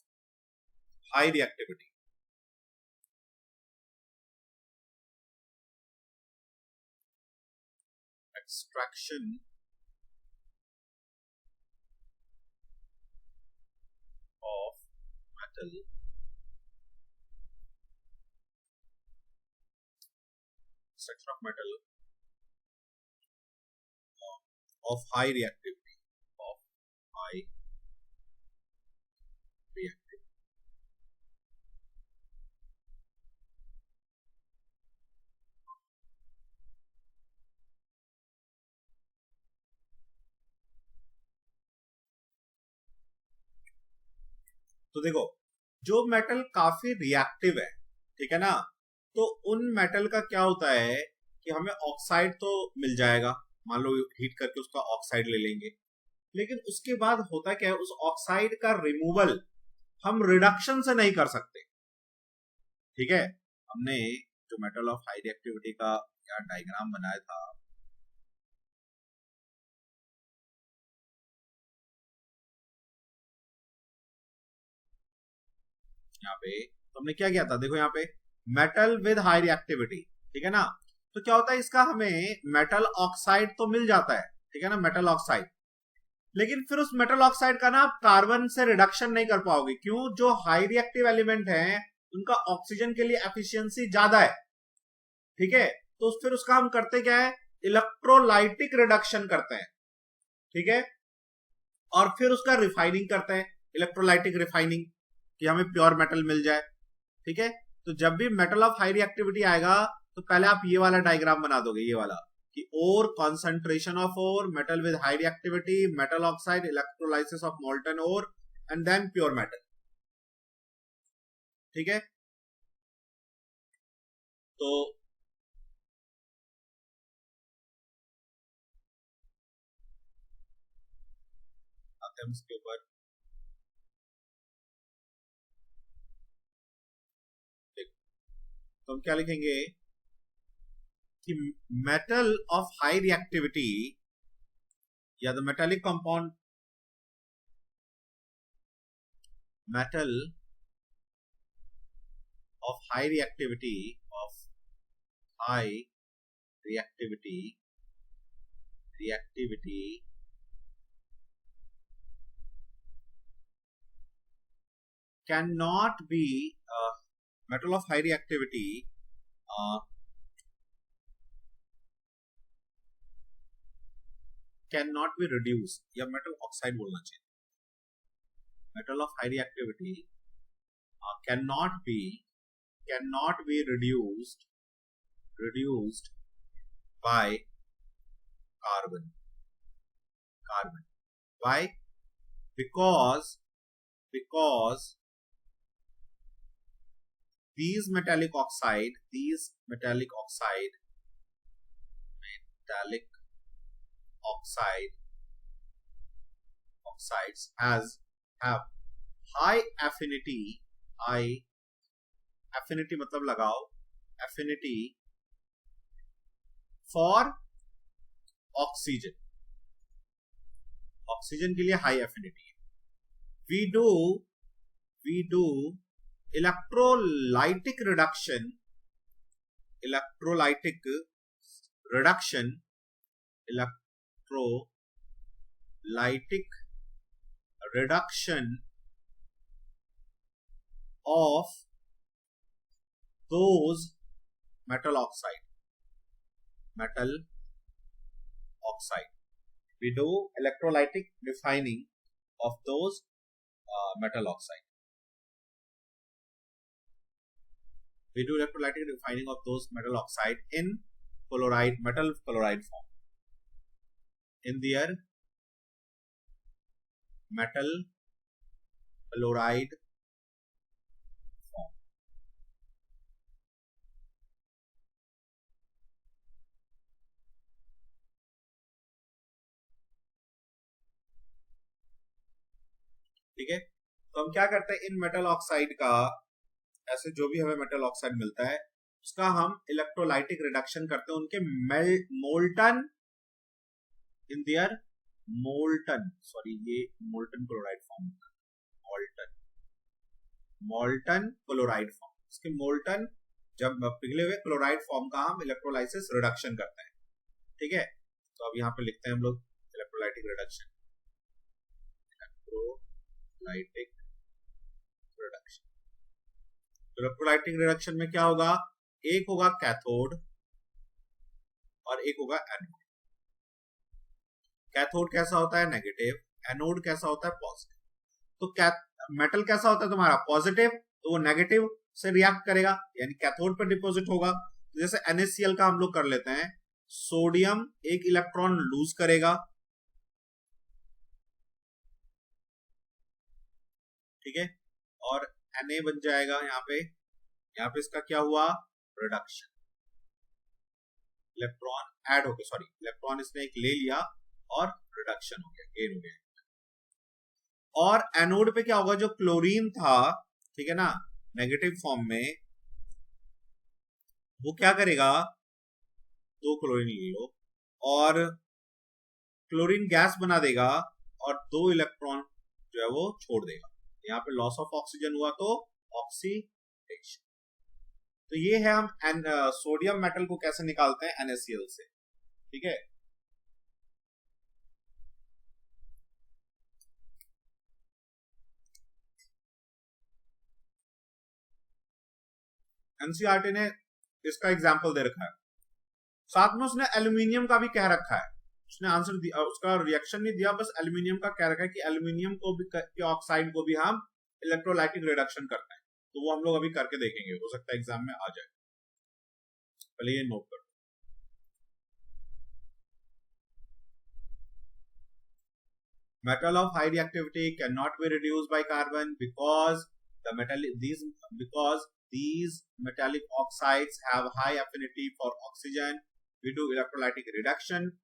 A: high reactivity, extraction of metal section of metal of high reactivity, तो देखो जो मेटल काफी रिएक्टिव है, ठीक है ना। तो उन मेटल का क्या होता है कि हमें ऑक्साइड तो मिल जाएगा, मान लो हीट करके उसका ऑक्साइड ले लेंगे, लेकिन उसके बाद होता क्या है, उस ऑक्साइड का रिमूवल हम रिडक्शन से नहीं कर सकते। ठीक है, हमने जो मेटल ऑफ हाई रिएक्टिविटी का क्या डायग्राम बनाया था, यहाँ पे तो हमने क्या किया था, देखो यहाँ पे मेटल विद हाई रिएक्टिविटी, ठीक है ना। तो क्या होता है, इसका हमें मेटल ऑक्साइड तो मिल जाता है, ठीक है ना, मेटल ऑक्साइड, लेकिन फिर उस मेटल ऑक्साइड का ना आप कार्बन से रिडक्शन नहीं कर पाओगे। क्यों? जो हाई रिएक्टिव एलिमेंट हैं उनका ऑक्सीजन के लिए एफिशिएंसी ज्यादा है, ठीक है। तो फिर उसका हम करते क्या है, इलेक्ट्रोलाइटिक रिडक्शन करते हैं, ठीक है, और फिर उसका रिफाइनिंग करते हैं, इलेक्ट्रोलाइटिक रिफाइनिंग, कि हमें प्योर मेटल मिल जाए, ठीक है। तो जब भी मेटल ऑफ हाई रिएक्टिविटी आएगा तो पहले आप ये वाला डायग्राम बना दोगे, ये वाला, कि ore, concentration of ore, metal with high reactivity, metal oxide, electrolysis of molten ore, and then pure metal, ठीक है। तो आते हैं इसके ऊपर, तो हम क्या लिखेंगे कि मेटल ऑफ हाई रिएक्टिविटी या the metallic compound, metal of high reactivity, of high reactivity cannot be, metal of high reactivity cannot be reduced, या metal oxide बोलना चाहिए, metal of high reactivity cannot be reduced by carbon. Why? Because these metallic oxides have high affinity मतलब लगाओ, affinity for oxygen के लिए high affinity है। we do electrolytic reduction of those metal oxide. We do electrolytic refining of those metal oxide. We do electrolytic refining of those metal oxide in metal chloride form, in their metal chloride form. ठीक है, तो हम क्या करते हैं, इन metal oxide का, ऐसे जो भी हमें मेटल ऑक्साइड मिलता है उसका हम इलेक्ट्रोलाइटिक रिडक्शन करते हैं उनके मोल्टन ये molten chloride form, molten chloride form, इसके मोल्टन जब पिघले हुए क्लोराइड फॉर्म का हम इलेक्ट्रोलाइसिस रिडक्शन करते हैं, ठीक है। तो अब यहाँ पे लिखते हैं हम लोग इलेक्ट्रोलाइटिक रिडक्शन, इलेक्ट्रोलाइटिक रिडक्शन में क्या होगा, एक होगा कैथोड और एक होगा एनोड। कैथोड कैसा होता है, नेगेटिव, एनोड कैसा होता है, पॉजिटिव। तो मेटल कैसा होता है तुम्हारा, पॉजिटिव, तो वो नेगेटिव से रिएक्ट करेगा, यानी कैथोड पर डिपॉजिट होगा। तो जैसे NaCl का हम लोग कर लेते हैं, सोडियम एक इलेक्ट्रॉन लूज करेगा, ठीक है, और Na बन जाएगा यहाँ पे यहाँ पे इसका क्या हुआ, रिडक्शन, इलेक्ट्रॉन ऐड हो गया, सॉरी इलेक्ट्रॉन इसने एक ले लिया और रिडक्शन हो गया, गेन हो गया। और एनोड पे क्या होगा, जो क्लोरीन था, ठीक है ना, नेगेटिव फॉर्म में, वो क्या करेगा, 2 क्लोरीन ले लो और क्लोरीन गैस बना देगा और 2 इलेक्ट्रॉन जो है वो छोड़ देगा। यहाँ पे लॉस ऑफ ऑक्सीजन हुआ तो ऑक्सीडेशन। तो ये है हम सोडियम मेटल को कैसे निकालते हैं NaCl से, ठीक है। एनसीईआरटी ने इसका एग्जाम्पल दे रखा है, साथ में उसने एल्यूमिनियम का भी कह रखा है, उसने आंसर दिया, उसका रिएक्शन नहीं दिया, बस एल्यूमिनियम का कह रखा है कि एल्यूमिनियम को भी के ऑक्साइड को भी हम इलेक्ट्रोलाइटिक रिडक्शन करते हैं। तो वो हम लोग अभी करके देखेंगे, हो सकता है एग्जाम में आ जाए, पहले ये नोट कर। Metal of high reactivity cannot be reduced by carbon because these metallic oxides have high affinity for oxygen. We do electrolytic reduction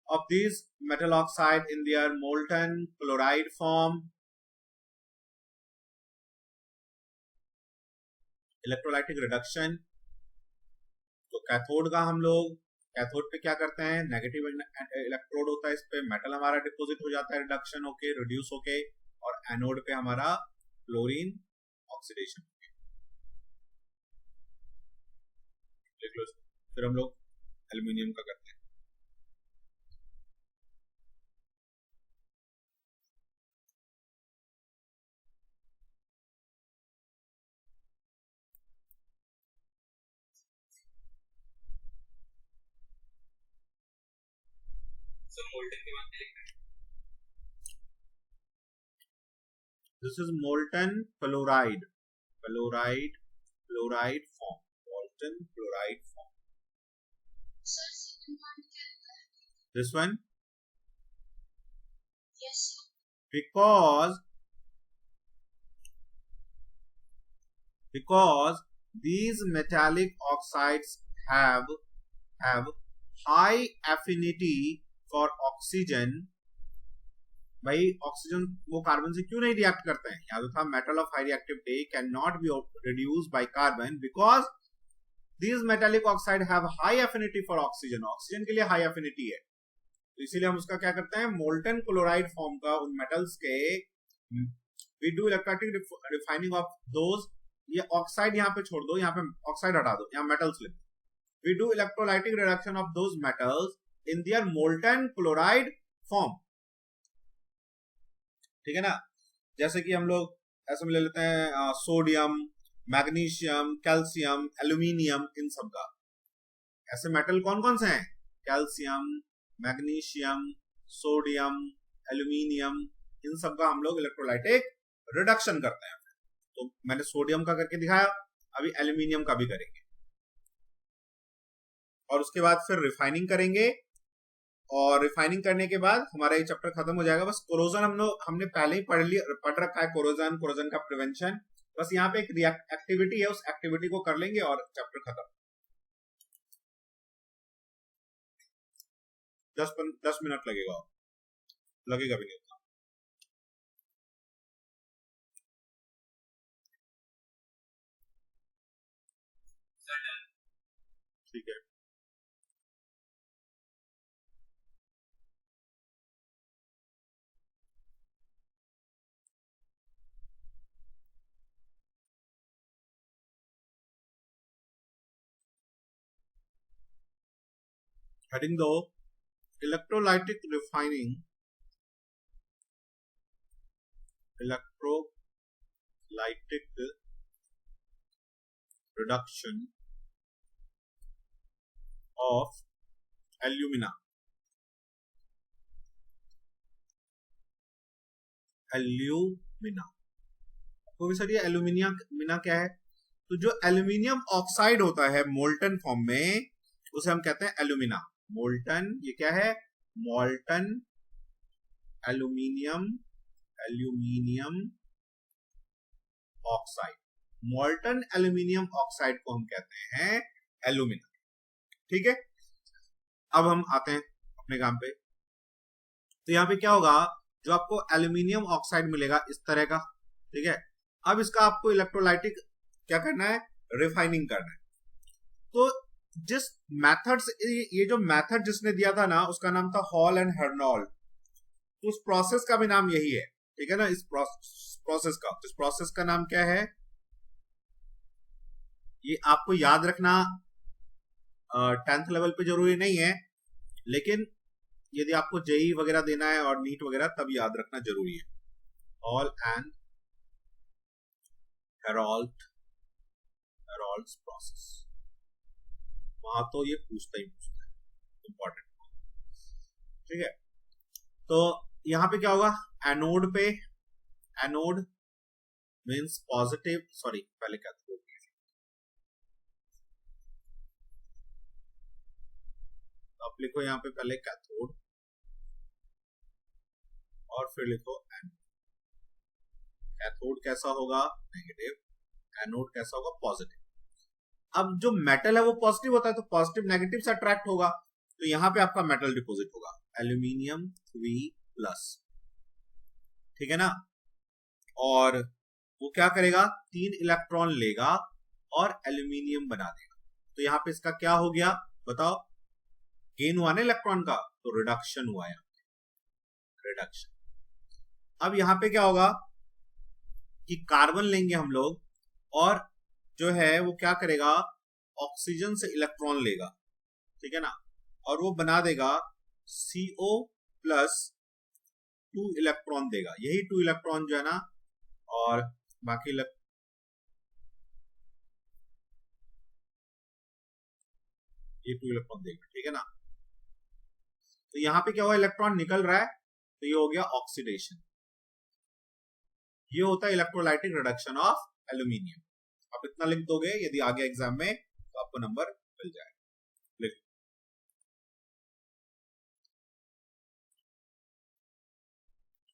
A: of these metal oxide in their molten chloride form. Electrolytic reduction, तो cathode का हम लोग, cathode पे क्या करते हैं, negative electrode होता है, इस पे मेटल हमारा डिपोजिट हो जाता है रिडक्शन होके, रिड्यूस होके, और एनोड पे हमारा क्लोरीन ऑक्सीडेशन होके। फिर हम लोग एल्यूमिनियम का करते हैं।
B: मोल्टन के बाद लिखना है,
A: this is molten chloride, chloride form, molten chloride form. This one,
B: yes
A: because these metallic oxides have high affinity for oxygen। भाई ऑक्सीजन वो कार्बन से क्यों नहीं रिएक्ट करते हैं, यहाँ तो था metal of high reactivity can not be reduced by carbon because these metallic oxide have high affinity for oxygen, oxygen के लिए हाई एफिनिटी है, तो इसीलिए हम उसका क्या करते हैं, मोल्टन क्लोराइड फॉर्म का उन मेटल्स के we do electrolytic refining of those, ये ऑक्साइड यहाँ पे छोड़ दो, यहाँ पे ऑक्साइड हटा दो, यहाँ मेटल्स लिख दो, we do electrolytic reduction of those metals in their molten chloride form, ठीक है ना। जैसे कि हम लोग ऐसे में ले लेते हैं सोडियम, मैग्नीशियम, कैल्शियम, एल्यूमिनियम, इन सब का ऐसे मेटल कौन कौन से हैं, कैल्शियम, मैग्नीशियम, सोडियम, एल्यूमिनियम, इन सब का हम लोग इलेक्ट्रोलाइटिक रिडक्शन करते हैं। तो मैंने सोडियम का करके दिखाया, अभी एल्यूमिनियम का भी करेंगे, और उसके बाद फिर रिफाइनिंग करेंगे, और रिफाइनिंग करने के बाद हमारा ये चैप्टर खत्म हो जाएगा। बस कोरोजन हमने पहले ही पढ़ रखा है, कोरोजन का प्रिवेंशन, बस यहाँ पे एक एक्टिविटी है, उस एक्टिविटी को कर लेंगे और चैप्टर खत्म। 10 मिनट लगेगा भी नहीं उतना। ठीक है, heading दो, electrolytic refining, electrolytic reduction of alumina, तो भी सर ये एल्यूमिनियम क्या है, तो जो एल्यूमिनियम ऑक्साइड होता है मोल्टन फॉर्म में, उसे हम कहते हैं एल्यूमिना। मोल्टन, ये क्या है, molten aluminium oxide, molten aluminium oxide को हम कहते हैं एल्यूमिना। ठीक है, अब हम आते हैं अपने काम पे। तो यहाँ पे क्या होगा, जो आपको एल्यूमिनियम ऑक्साइड मिलेगा इस तरह का, ठीक है। अब इसका आपको इलेक्ट्रोलाइटिक क्या करना है, रिफाइनिंग करना है। तो जिस मेथड से, ये जो मेथड जिसने दिया था ना, उसका नाम था हॉल एंड हर्नॉल्ड। तो उस प्रोसेस का भी नाम यही है, ठीक है ना। इस प्रोसेस का नाम क्या है, ये आपको याद रखना 10th लेवल पे जरूरी नहीं है, लेकिन यदि आपको जेई वगैरह देना है और नीट वगैरह तब याद रखना जरूरी है। हॉल एंड हेरोल्ड्स प्रोसेस, वहां तो ये पूछता ही पूछता है, इंपॉर्टेंट, ठीक है। तो यहां पे क्या होगा, एनोड पे, एनोड मींस पॉजिटिव, सॉरी पहले कैथोड, आप लिखो यहाँ पे पहले कैथोड और फिर लिखो एनोड। कैथोड कैसा होगा, नेगेटिव, एनोड कैसा होगा, पॉजिटिव। अब जो मेटल है वो पॉजिटिव होता है, तो पॉजिटिव नेगेटिव से अट्रैक्ट होगा, तो यहां पे आपका मेटल डिपॉजिट होगा एल्यूमिनियम 3+, ठीक है ना। और वो क्या करेगा, 3 इलेक्ट्रॉन लेगा और एल्यूमिनियम बना देगा। तो यहाँ पे इसका क्या हो गया बताओ, गेन हुआ ना इलेक्ट्रॉन का, तो रिडक्शन हुआ, यहाँ रिडक्शन। अब यहाँ पे क्या होगा कि कार्बन लेंगे हम लोग, और जो है वो क्या करेगा, ऑक्सीजन से इलेक्ट्रॉन लेगा, ठीक है ना, और वो बना देगा CO+ 2 इलेक्ट्रॉन देगा, यही 2 इलेक्ट्रॉन जो है ना, और बाकी ये 2 इलेक्ट्रॉन देगा, ठीक है ना। तो यहां पे क्या हुआ, इलेक्ट्रॉन निकल रहा है, तो ये हो गया ऑक्सीडेशन। ये होता है इलेक्ट्रोलाइटिक रिडक्शन ऑफ एल्यूमिनियम। आप इतना लिख दोगे, यदि आगे एग्जाम में तो आपको नंबर मिल जाएगा। लिख,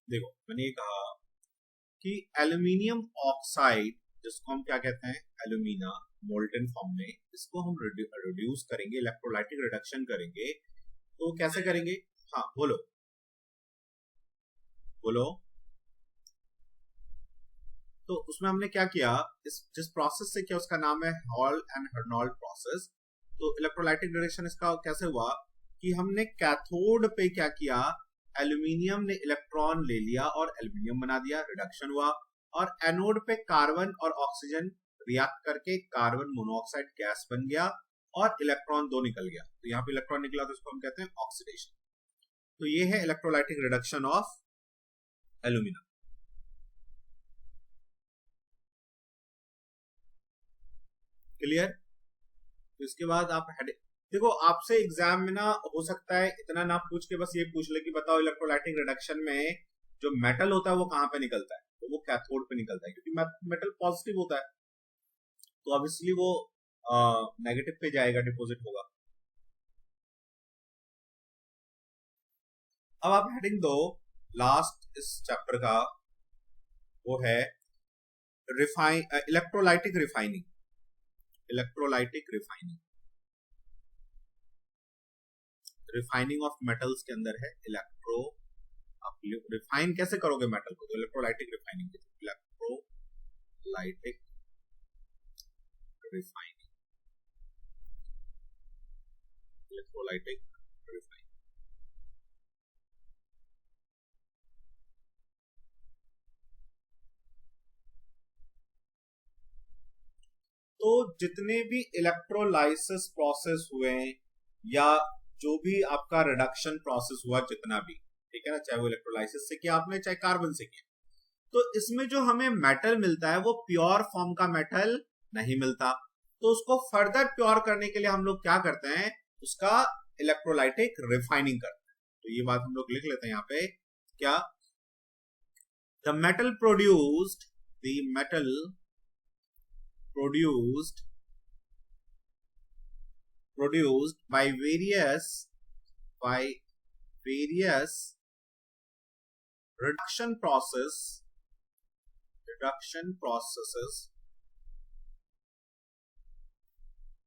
A: देखो मैंने ये कहा कि एल्यूमिनियम ऑक्साइड, जिसको हम क्या कहते हैं, एल्यूमिना, मोल्टन फॉर्म में, इसको हम रिड्यूस करेंगे, इलेक्ट्रोलाइटिक रिडक्शन करेंगे। तो कैसे करेंगे, हाँ बोलो बोलो। तो उसमें हमने क्या किया, जिस प्रोसेस से किया उसका नाम है हॉल एंड हर्नॉल्ड प्रोसेस। तो इलेक्ट्रोलाइटिक रिडक्शन इसका कैसे हुआ कि हमने कैथोड पे क्या किया, एल्यूमिनियम ने इलेक्ट्रॉन ले लिया और एल्यूमिनियम बना दिया, रिडक्शन हुआ। और एनोड पे कार्बन और ऑक्सीजन रिएक्ट करके कार्बन मोनोऑक्साइड गैस बन गया और इलेक्ट्रॉन 2 निकल गया। तो यहाँ पे इलेक्ट्रॉन निकला, तो इसको हम कहते हैं ऑक्सीडेशन। तो ये है electrolytic reduction of alumina. Clear. तो इसके बाद आप देखो, आपसे एग्जाम में ना हो सकता है इतना ना पूछ के बस ये पूछ ले कि बताओ इलेक्ट्रोलाइटिक रिडक्शन में जो मेटल होता है वो कहां पे निकलता है, तो वो कैथोड पे निकलता है, क्योंकि मेटल पॉजिटिव होता है, तो ऑब्वियसली वो नेगेटिव पे जाएगा, डिपॉजिट होगा। अब आप हेडिंग दो लास्ट इस चैप्टर का, वो है electrolytic refining. Electrolytic refining, refining of metals के अंदर है इलेक्ट्रो, आप रिफाइन कैसे करोगे मेटल को, तो electrolytic refining, electrolytic refining, electrolytic refining. तो जितने भी इलेक्ट्रोलाइसिस प्रोसेस हुए या जो भी आपका रिडक्शन प्रोसेस हुआ, जितना भी, ठीक है ना, चाहे वो इलेक्ट्रोलाइसिस से किया आपने, चाहे कार्बन से किया, तो इसमें जो हमें मेटल मिलता है वो प्योर फॉर्म का मेटल नहीं मिलता। तो उसको फर्दर प्योर करने के लिए हम लोग क्या करते हैं, उसका इलेक्ट्रोलाइटिक रिफाइनिंग करते हैं। तो ये बात हम लोग लिख लेते हैं यहाँ पे, क्या, the metal produced, the metal produced by various reduction processes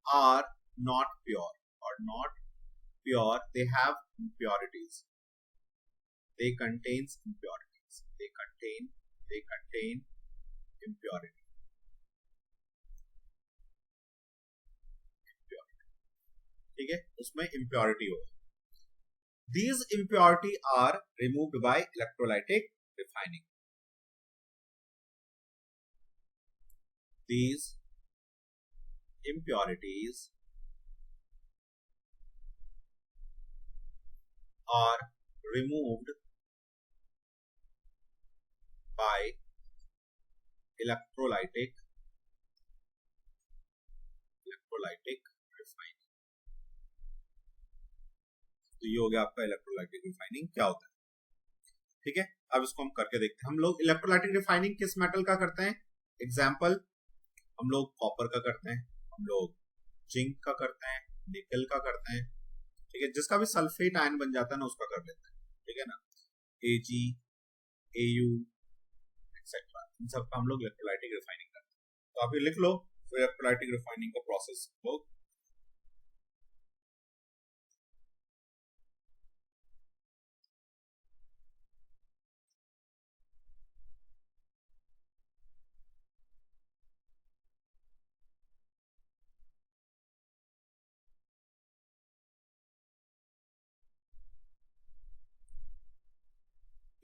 A: are not pure or not pure, they have impurities, they contain impurities, they contain impurity, ठीक है, उसमें impurity होगा. These impurity are removed by electrolytic refining. These impurities are removed by electrolytic refining. तो ये हो गया आपका electrolytic refining क्या होता है. ठीक है, अब इसको हम करके देखते हैं. हम लोग इलेक्ट्रोलाइटिक रिफाइनिंग किस मेटल का करते हैं? एग्जाम्पल, हम लोग कॉपर का करते हैं, हम लोग जिंक का करते हैं, निकल का करते हैं. ठीक है, जिसका भी सल्फेट आयन बन जाता है ना उसका कर लेते हैं. ठीक है ना, Ag, Au एक्सेट्रा, इन सब का हम लोग इलेक्ट्रोलाइटिक रिफाइनिंग करते हैं. तो आप ये लिख लो इलेक्ट्रोलाइटिक रिफाइनिंग का प्रोसेस. लोग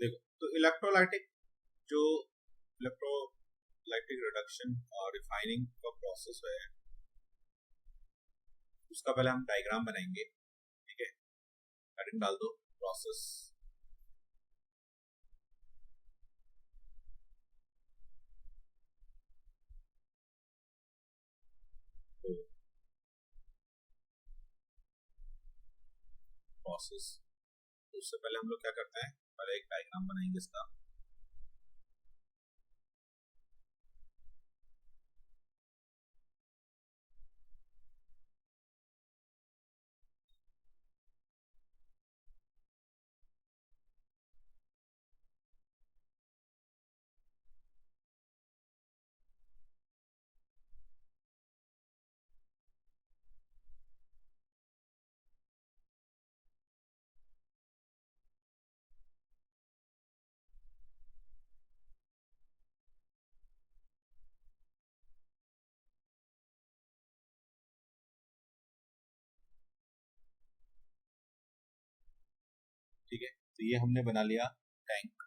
A: देखो, तो इलेक्ट्रोलाइटिक रिडक्शन और रिफाइनिंग का प्रोसेस है, उसका पहले हम डायग्राम बनाएंगे. ठीक है, हेडिंग डाल दो प्रोसेस. प्रोसेस, उससे पहले हम लोग क्या करते हैं, पहले एक डायग्राम बनाएंगे इसका. ठीक है, तो ये हमने बना लिया टैंक.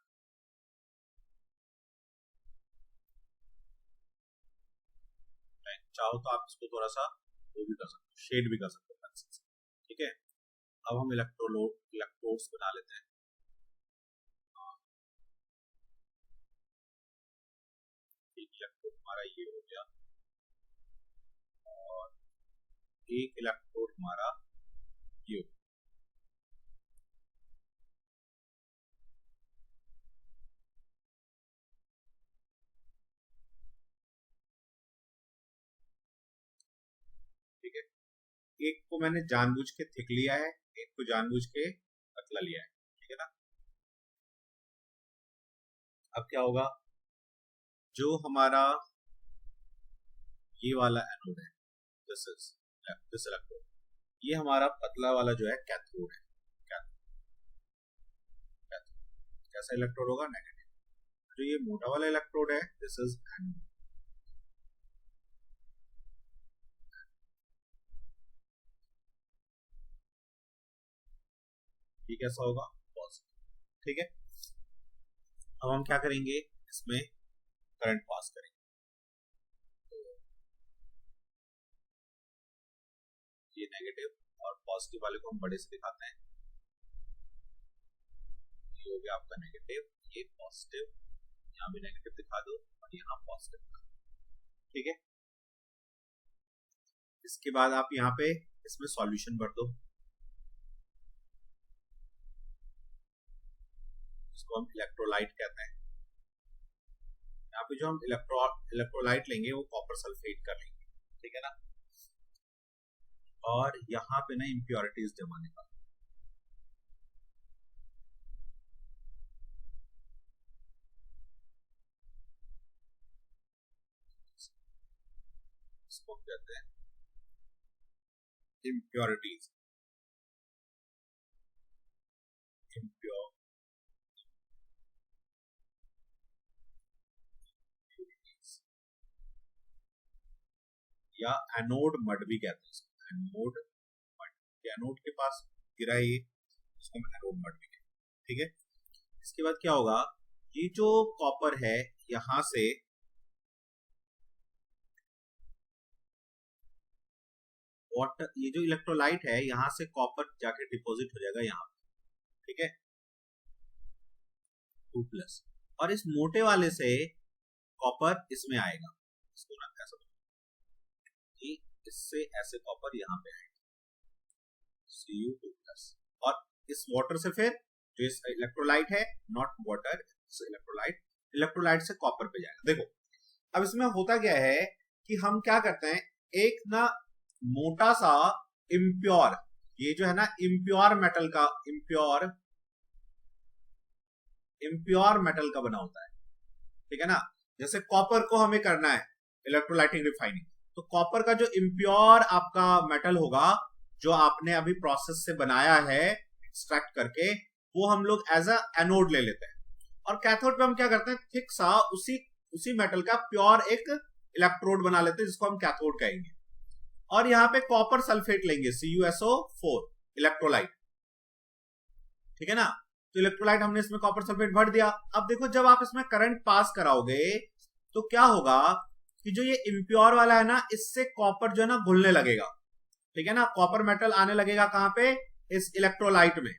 A: चाहो तो आप इसको थोड़ा सा वो भी कर सकते हो, शेड भी कर सकते हो पेंसिल से. ठीक है, अब हम इलेक्ट्रोड्स बना लेते हैं. एक इलेक्ट्रोड हमारा ये हो गया और एक इलेक्ट्रोड हमारा ये हो गया. ठीक है, एक को मैंने जानबूझ के थिक लिया है, एक को जानबूझ के पतला लिया है. ठीक है ना, अब क्या होगा, जो हमारा ये वाला एनोड है, दिस इलेक्ट्रोड, ये हमारा पतला वाला जो है कैथोड है. कैसा इलेक्ट्रोड होगा? नेगेटिव. जो ये मोटा वाला इलेक्ट्रोड है, दिस इज एनोड. ये कैसा होगा? पॉजिटिव. ठीक है, अब हम क्या करेंगे, इसमें करंट पास करेंगे. ये नेगेटिव और पॉजिटिव वाले को हम बड़े से दिखाते हैं. ये हो गया आपका नेगेटिव, ये पॉजिटिव, यहाँ भी नेगेटिव दिखा दो और यहाँ पॉजिटिव दिखा दो. ठीक है, इसके बाद आप यहाँ पे इसमें सॉल्यूशन भर दो. इसको हम इलेक्ट्रोलाइट कहते हैं. यहाँ पे जो हम इलेक्ट्रोलाइट लेंगे वो कॉपर सल्फेट का लेंगे. ठीक है ना, और यहाँ पे ना इम्प्योरिटीज जमा निकाल. इसको कहते हैं impurities, impurities या एनोड मड भी कहते हैं इसको, एनोड मड, एनोड के पास गिरा है ये, इसको हम एनोड मड भी कहते हैं, ठीक है। इसके बाद क्या होगा, ये जो कॉपर है यहां से वाटर, ये जो इलेक्ट्रोलाइट है यहां से कॉपर जाके डिपॉजिट हो जाएगा यहाँ, ठीक है, 2+, और इस मोटे वाले से कॉपर इसमें आएगा, इसको ना ऐसा कि इससे ऐसे कॉपर यहाँ पे आएगा Cu2+, और इस वाटर से फिर जो इस इलेक्ट्रोलाइट है, नॉट वाटर, इलेक्ट्रोलाइट, इलेक्ट्रोलाइट से कॉपर पे जाएगा। देखो अब इसमें होता क्या है कि हम क्या करते हैं, एक ना मोटा सा इम्प्योर, ये जो है ना इम्प्योर मेटल का, इम्प्योर मेटल का बना होता है, ठीक है ना। जैसे कॉपर को हमें करना है इलेक्ट्रोलाइटिक रिफाइनिंग, तो कॉपर का जो इम्प्योर आपका मेटल होगा जो आपने अभी प्रोसेस से बनाया है एक्सट्रैक्ट करके, वो हम लोग एज अ एनोड ले लेते हैं, और कैथोड पे हम क्या करते हैं, थिक सा उसी मेटल का प्योर एक इलेक्ट्रोड बना लेते हैं जिसको हम कैथोड कहेंगे, और यहाँ पे कॉपर सल्फेट लेंगे CuSO4 इलेक्ट्रोलाइट, ठीक है ना। तो इलेक्ट्रोलाइट हमने इसमें कॉपर सल्फेट भर दिया। अब देखो जब आप इसमें करंट पास कराओगे तो क्या होगा कि जो ये इम्प्योर वाला है ना, इससे कॉपर जो है ना घुलने लगेगा, ठीक है ना, कॉपर मेटल आने लगेगा कहां पे, इस इलेक्ट्रोलाइट में,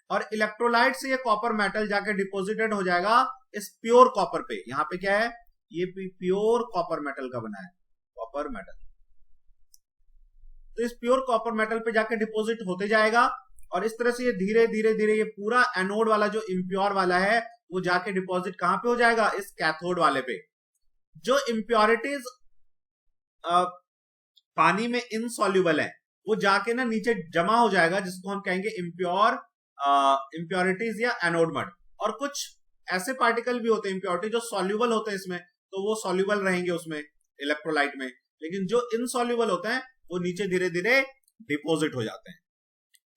A: और इलेक्ट्रोलाइट से ये कॉपर मेटल जाके डिपॉजिटेड हो जाएगा इस प्योर कॉपर पे। यहाँ पे क्या है, ये प्योर कॉपर मेटल का बना है, कॉपर मेटल, तो इस प्योर कॉपर मेटल पे जाके डिपॉजिट होते जाएगा, और इस तरह से ये धीरे धीरे धीरे ये पूरा एनोड वाला जो इम्प्योर वाला है वो जाके डिपॉजिट कहां पे हो जाएगा, इस कैथोड वाले पे। जो इम्प्योरिटीज पानी में इनसॉल्युबल है वो जाके ना नीचे जमा हो जाएगा, जिसको हम कहेंगे इम्प्योरिटीज या एनोड मड। और कुछ ऐसे पार्टिकल भी होते हैं इम्प्योरिटी जो सॉल्युबल होते हैं इसमें, तो वो सॉल्युबल रहेंगे उसमें इलेक्ट्रोलाइट में, लेकिन जो इनसॉल्युबल होते हैं वो नीचे धीरे धीरे डिपॉजिट हो जाते हैं,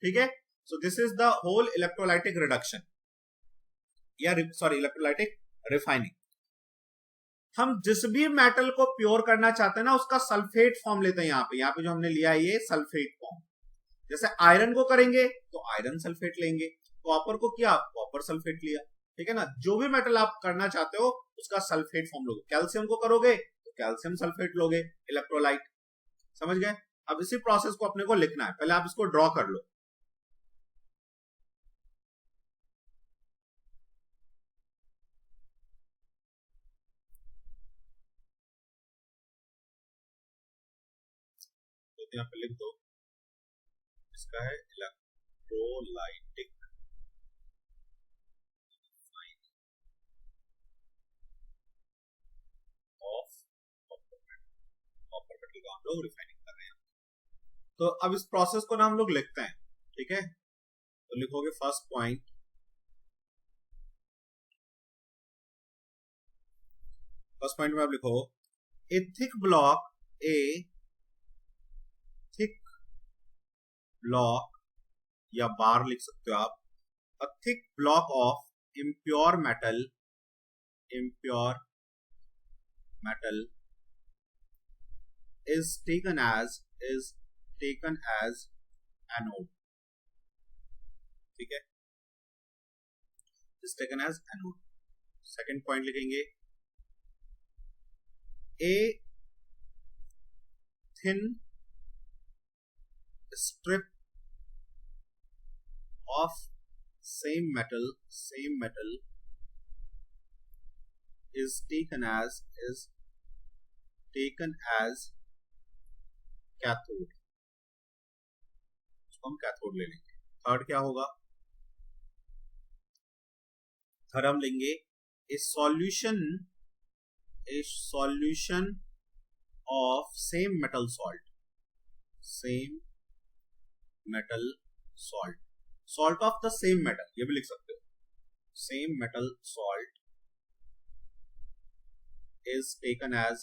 A: ठीक है। So this is the whole electrolytic reduction या इलेक्ट्रोलाइटिक रिफाइनिंग। हम जिस भी मेटल को प्योर करना चाहते हैं ना उसका सल्फेट फॉर्म लेते हैं, यहाँ पे जो हमने लिया है ये सल्फेट फॉर्म। जैसे आयरन को करेंगे तो आयरन सल्फेट लेंगे, कॉपर को किया कॉपर सल्फेट लिया, ठीक है ना। जो भी मेटल आप करना चाहते हो उसका सल्फेट फॉर्म लोगे, कैल्शियम को करोगे तो कैल्शियम सल्फेट लोगे इलेक्ट्रोलाइट, समझ गए। अब इसी प्रोसेस को अपने को लिखना है, पहले आप इसको ड्रॉ कर लो। तो यहाँ पे लिख दो, इसका है इलेक्ट्रोलाइटिक ऑफ कॉपर मेटल का हम लोग रिफाइनिंग कर रहे हैं। तो अब इस प्रोसेस को ना हम लोग लिखते हैं, ठीक है। तो लिखोगे फर्स्ट पॉइंट, में आप लिखो ए थिक ब्लॉक या बार लिख सकते हो आप, a thick block of impure metal is taken as anode, ठीक है, is taken as anode। Second point लिखेंगे a thin strip of same metal is taken as cathode, इसको हम कैथोड ले लेंगे। थर्ड क्या होगा, थर्ड हम लेंगे ए solution of same metal salt of the same metal, ये भी लिख सकते हो, same metal salt is taken as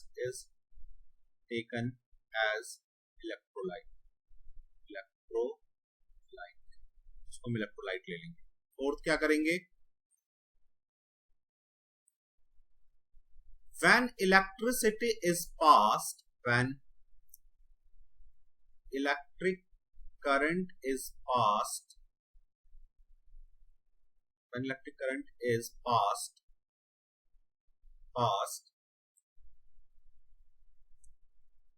A: electrolyte electrolyte, इसको हम इलेक्ट्रोलाइट ले लेंगे। फोर्थ क्या करेंगे, when electricity is passed, when electric current is passed, when electric current is passed,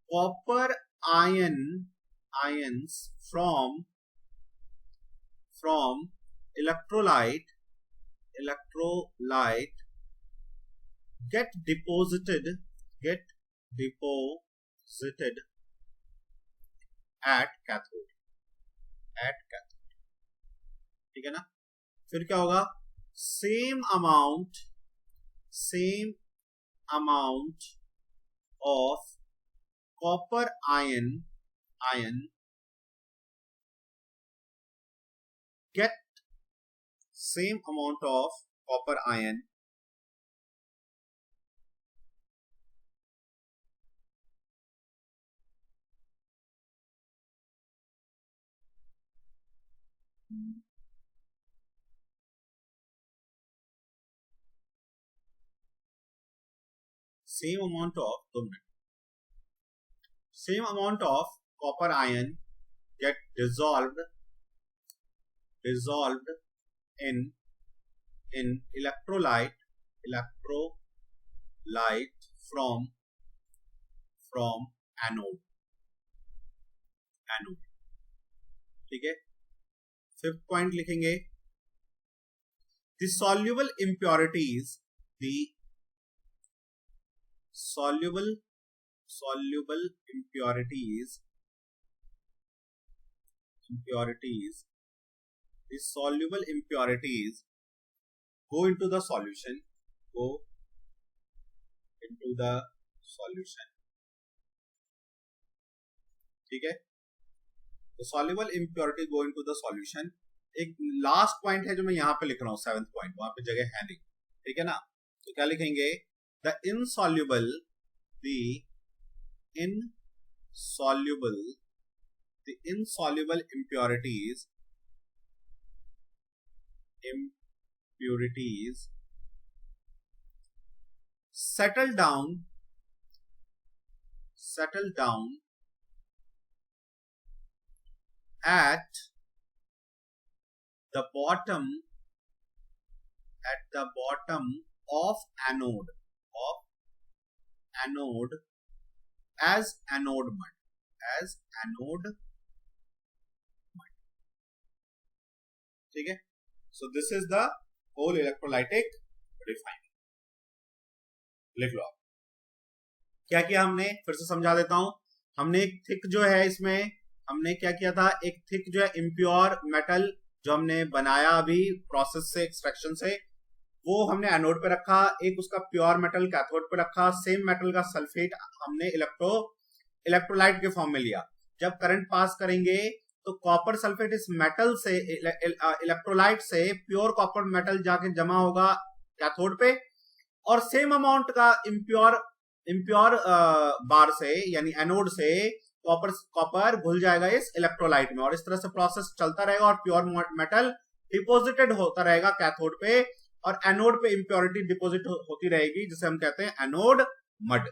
A: copper ions from electrolyte get deposited at cathode, ठीक है ना। फिर क्या होगा, same amount of copper ion get same amount of copper ion same amount of copper ion get dissolved in electrolyte from anode, ठीक है। Fifth point लिखेंगे, the soluble impurities go into the solution, ठीक है। तो soluble impurity go into the solution। एक last point है जो मैं यहाँ पे लिख रहा हूँ, सेवेंथ पॉइंट, वहां पे जगह है नहीं, ठीक है ना। तो क्या लिखेंगे, the insoluble impurities settle down at the bottom of anode as anode mud, ठीक है। So this is the whole electrolytic refining। लिख लो आप क्या किया हमने, फिर से समझा देता हूं। हमने एक थिक जो है, इसमें हमने क्या किया था, एक थिक जो है इम्प्योर मेटल जो हमने बनाया अभी प्रोसेस से, एक्सट्रैक्शन से, वो हमने एनोड पे रखा, एक उसका प्योर मेटल कैथोड पे रखा, सेम मेटल का सल्फेट हमने इलेक्ट्रोलाइट के फॉर्म में लिया। जब करंट पास करेंगे तो कॉपर सल्फेट इस मेटल से, इलेक्ट्रोलाइट से प्योर कॉपर मेटल जाके जमा होगा कैथोड पे, और सेम अमाउंट का इम्प्योर बार से यानी एनोड से कॉपर घुल जाएगा इस इलेक्ट्रोलाइट में, और इस तरह से प्रोसेस चलता रहेगा और प्योर मेटल डिपोजिटेड होता रहेगा कैथोड पे, और एनोड पे इम्प्योरिटी डिपोजिट होती रहेगी, जिसे हम कहते हैं एनोड मड।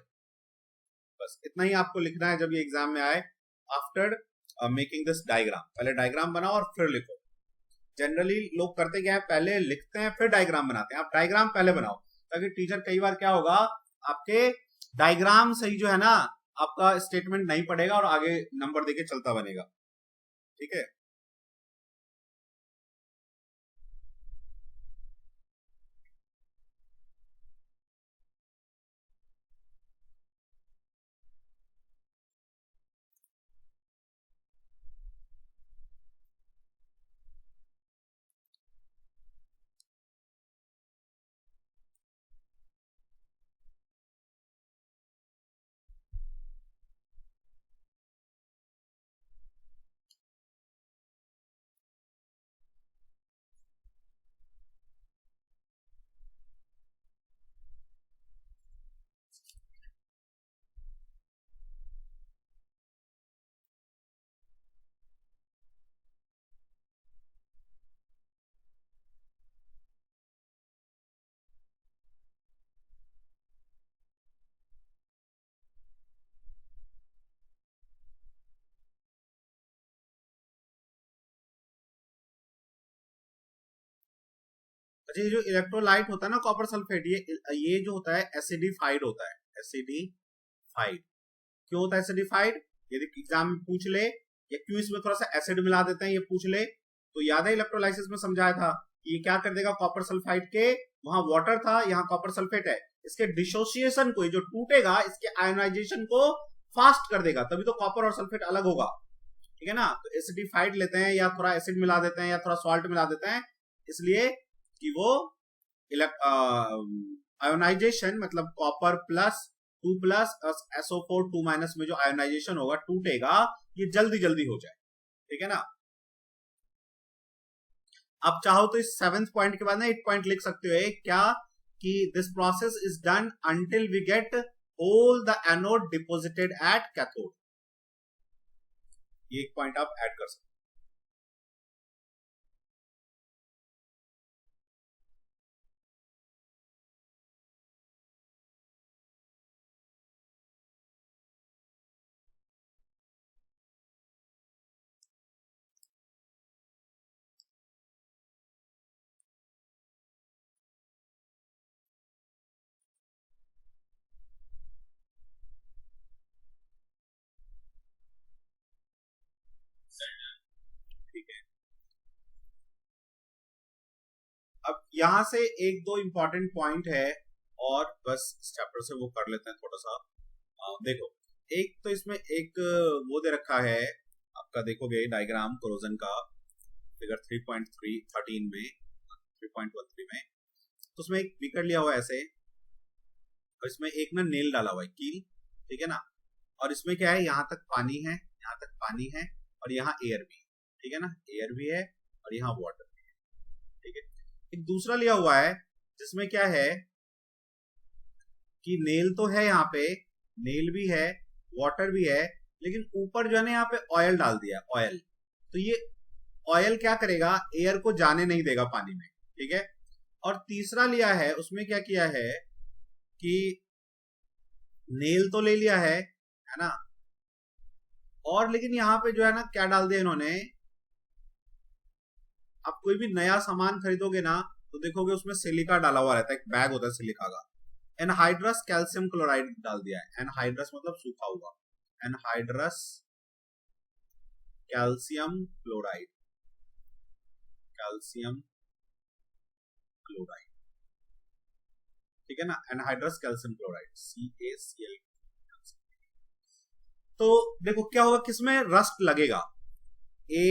A: बस इतना ही आपको लिखना है जब ये एग्जाम में आए। आफ्टर मेकिंग दिस डायग्राम, पहले डायग्राम बनाओ और फिर लिखो। जनरली लोग करते क्या है, पहले लिखते हैं फिर डायग्राम बनाते हैं। आप डायग्राम पहले बनाओ, ताकि टीचर कई बार क्या होगा, आपके डायग्राम से ही जो है ना आपका स्टेटमेंट नहीं पड़ेगा और आगे नंबर देके चलता बनेगा, ठीक है। अच्छा, ये जो इलेक्ट्रोलाइट होता है ना कॉपर सल्फेट, ये जो होता है एसिडिफाइड होता है, एसिडिफाइड। क्यों होता है एसिडिफाइड? यदि एग्जाम में पूछ ले या क्यों इसमें थोड़ा सा एसिड मिला देते हैं ये पूछ ले, तो याद है इलेक्ट्रोलाइसिस में समझाया था ये क्या कर देगा, कॉपर सल्फाइड के वहां वाटर था, यहाँ कॉपर सल्फेट है, इसके डिसोसिएशन को, जो टूटेगा इसके आयोनाइजेशन को फास्ट कर देगा, तभी तो कॉपर और सल्फेट अलग होगा। ठीक है ना, तो एसिडिफाइड लेते हैं या थोड़ा एसिड मिला देते हैं या थोड़ा सॉल्ट मिला देते हैं, इसलिए कि वो आयोनाइजेशन मतलब copper plus 2 plus SO4 2 minus में जो आयोनाइजेशन होगा टूटेगा, ये जल्दी जल्दी हो जाए। ठीक है ना, अब चाहो तो इस 7th पॉइंट के बाद ना 8 पॉइंट लिख सकते हो क्या, कि this process is done until we get all the anode deposited at cathode. ये एक पॉइंट आप ऐड कर सकते हो। ठीक है, अब यहां से एक दो इंपॉर्टेंट पॉइंट है और बस इस चैप्टर से वो कर लेते हैं थोड़ा सा। देखो, एक तो इसमें एक वो दे रखा है आपका, देखोगे डायग्राम कोरोजन का फिगर 3.13 में 3.13 में, तो उसमें एक बीकर लिया हुआ है ऐसे, और इसमें एक ना नेल डाला हुआ है, कील। ठीक है ना, और इसमें क्या है, यहां तक पानी है, यहां तक पानी है, और यहाँ एयर भी है। ठीक है ना, एयर भी है और यहाँ वाटर भी है। ठीक है, एक दूसरा लिया हुआ है जिसमें क्या है कि नेल तो है, यहाँ पे नेल भी है, वाटर भी है, लेकिन ऊपर जो है ना यहाँ पे ऑयल डाल दिया, ऑयल। तो ये ऑयल क्या करेगा, एयर को जाने नहीं देगा पानी में। ठीक है, और तीसरा लिया है, उसमें क्या किया है कि नेल तो ले लिया है ना, और लेकिन यहाँ पे जो है ना क्या डाल दिया इन्होंने, आप कोई भी नया सामान खरीदोगे ना तो देखोगे उसमें सिलिका डाला हुआ रहता है, एक बैग होता है सिलिका का, एनहाइड्रस कैल्शियम क्लोराइड डाल दिया है। एनहाइड्रस मतलब सूखा हुआ, anhydrous calcium chloride, calcium chloride. ठीक है ना, एनहाइड्रस कैल्शियम क्लोराइड CaCl। तो देखो क्या होगा, किसमें रस्ट लगेगा, A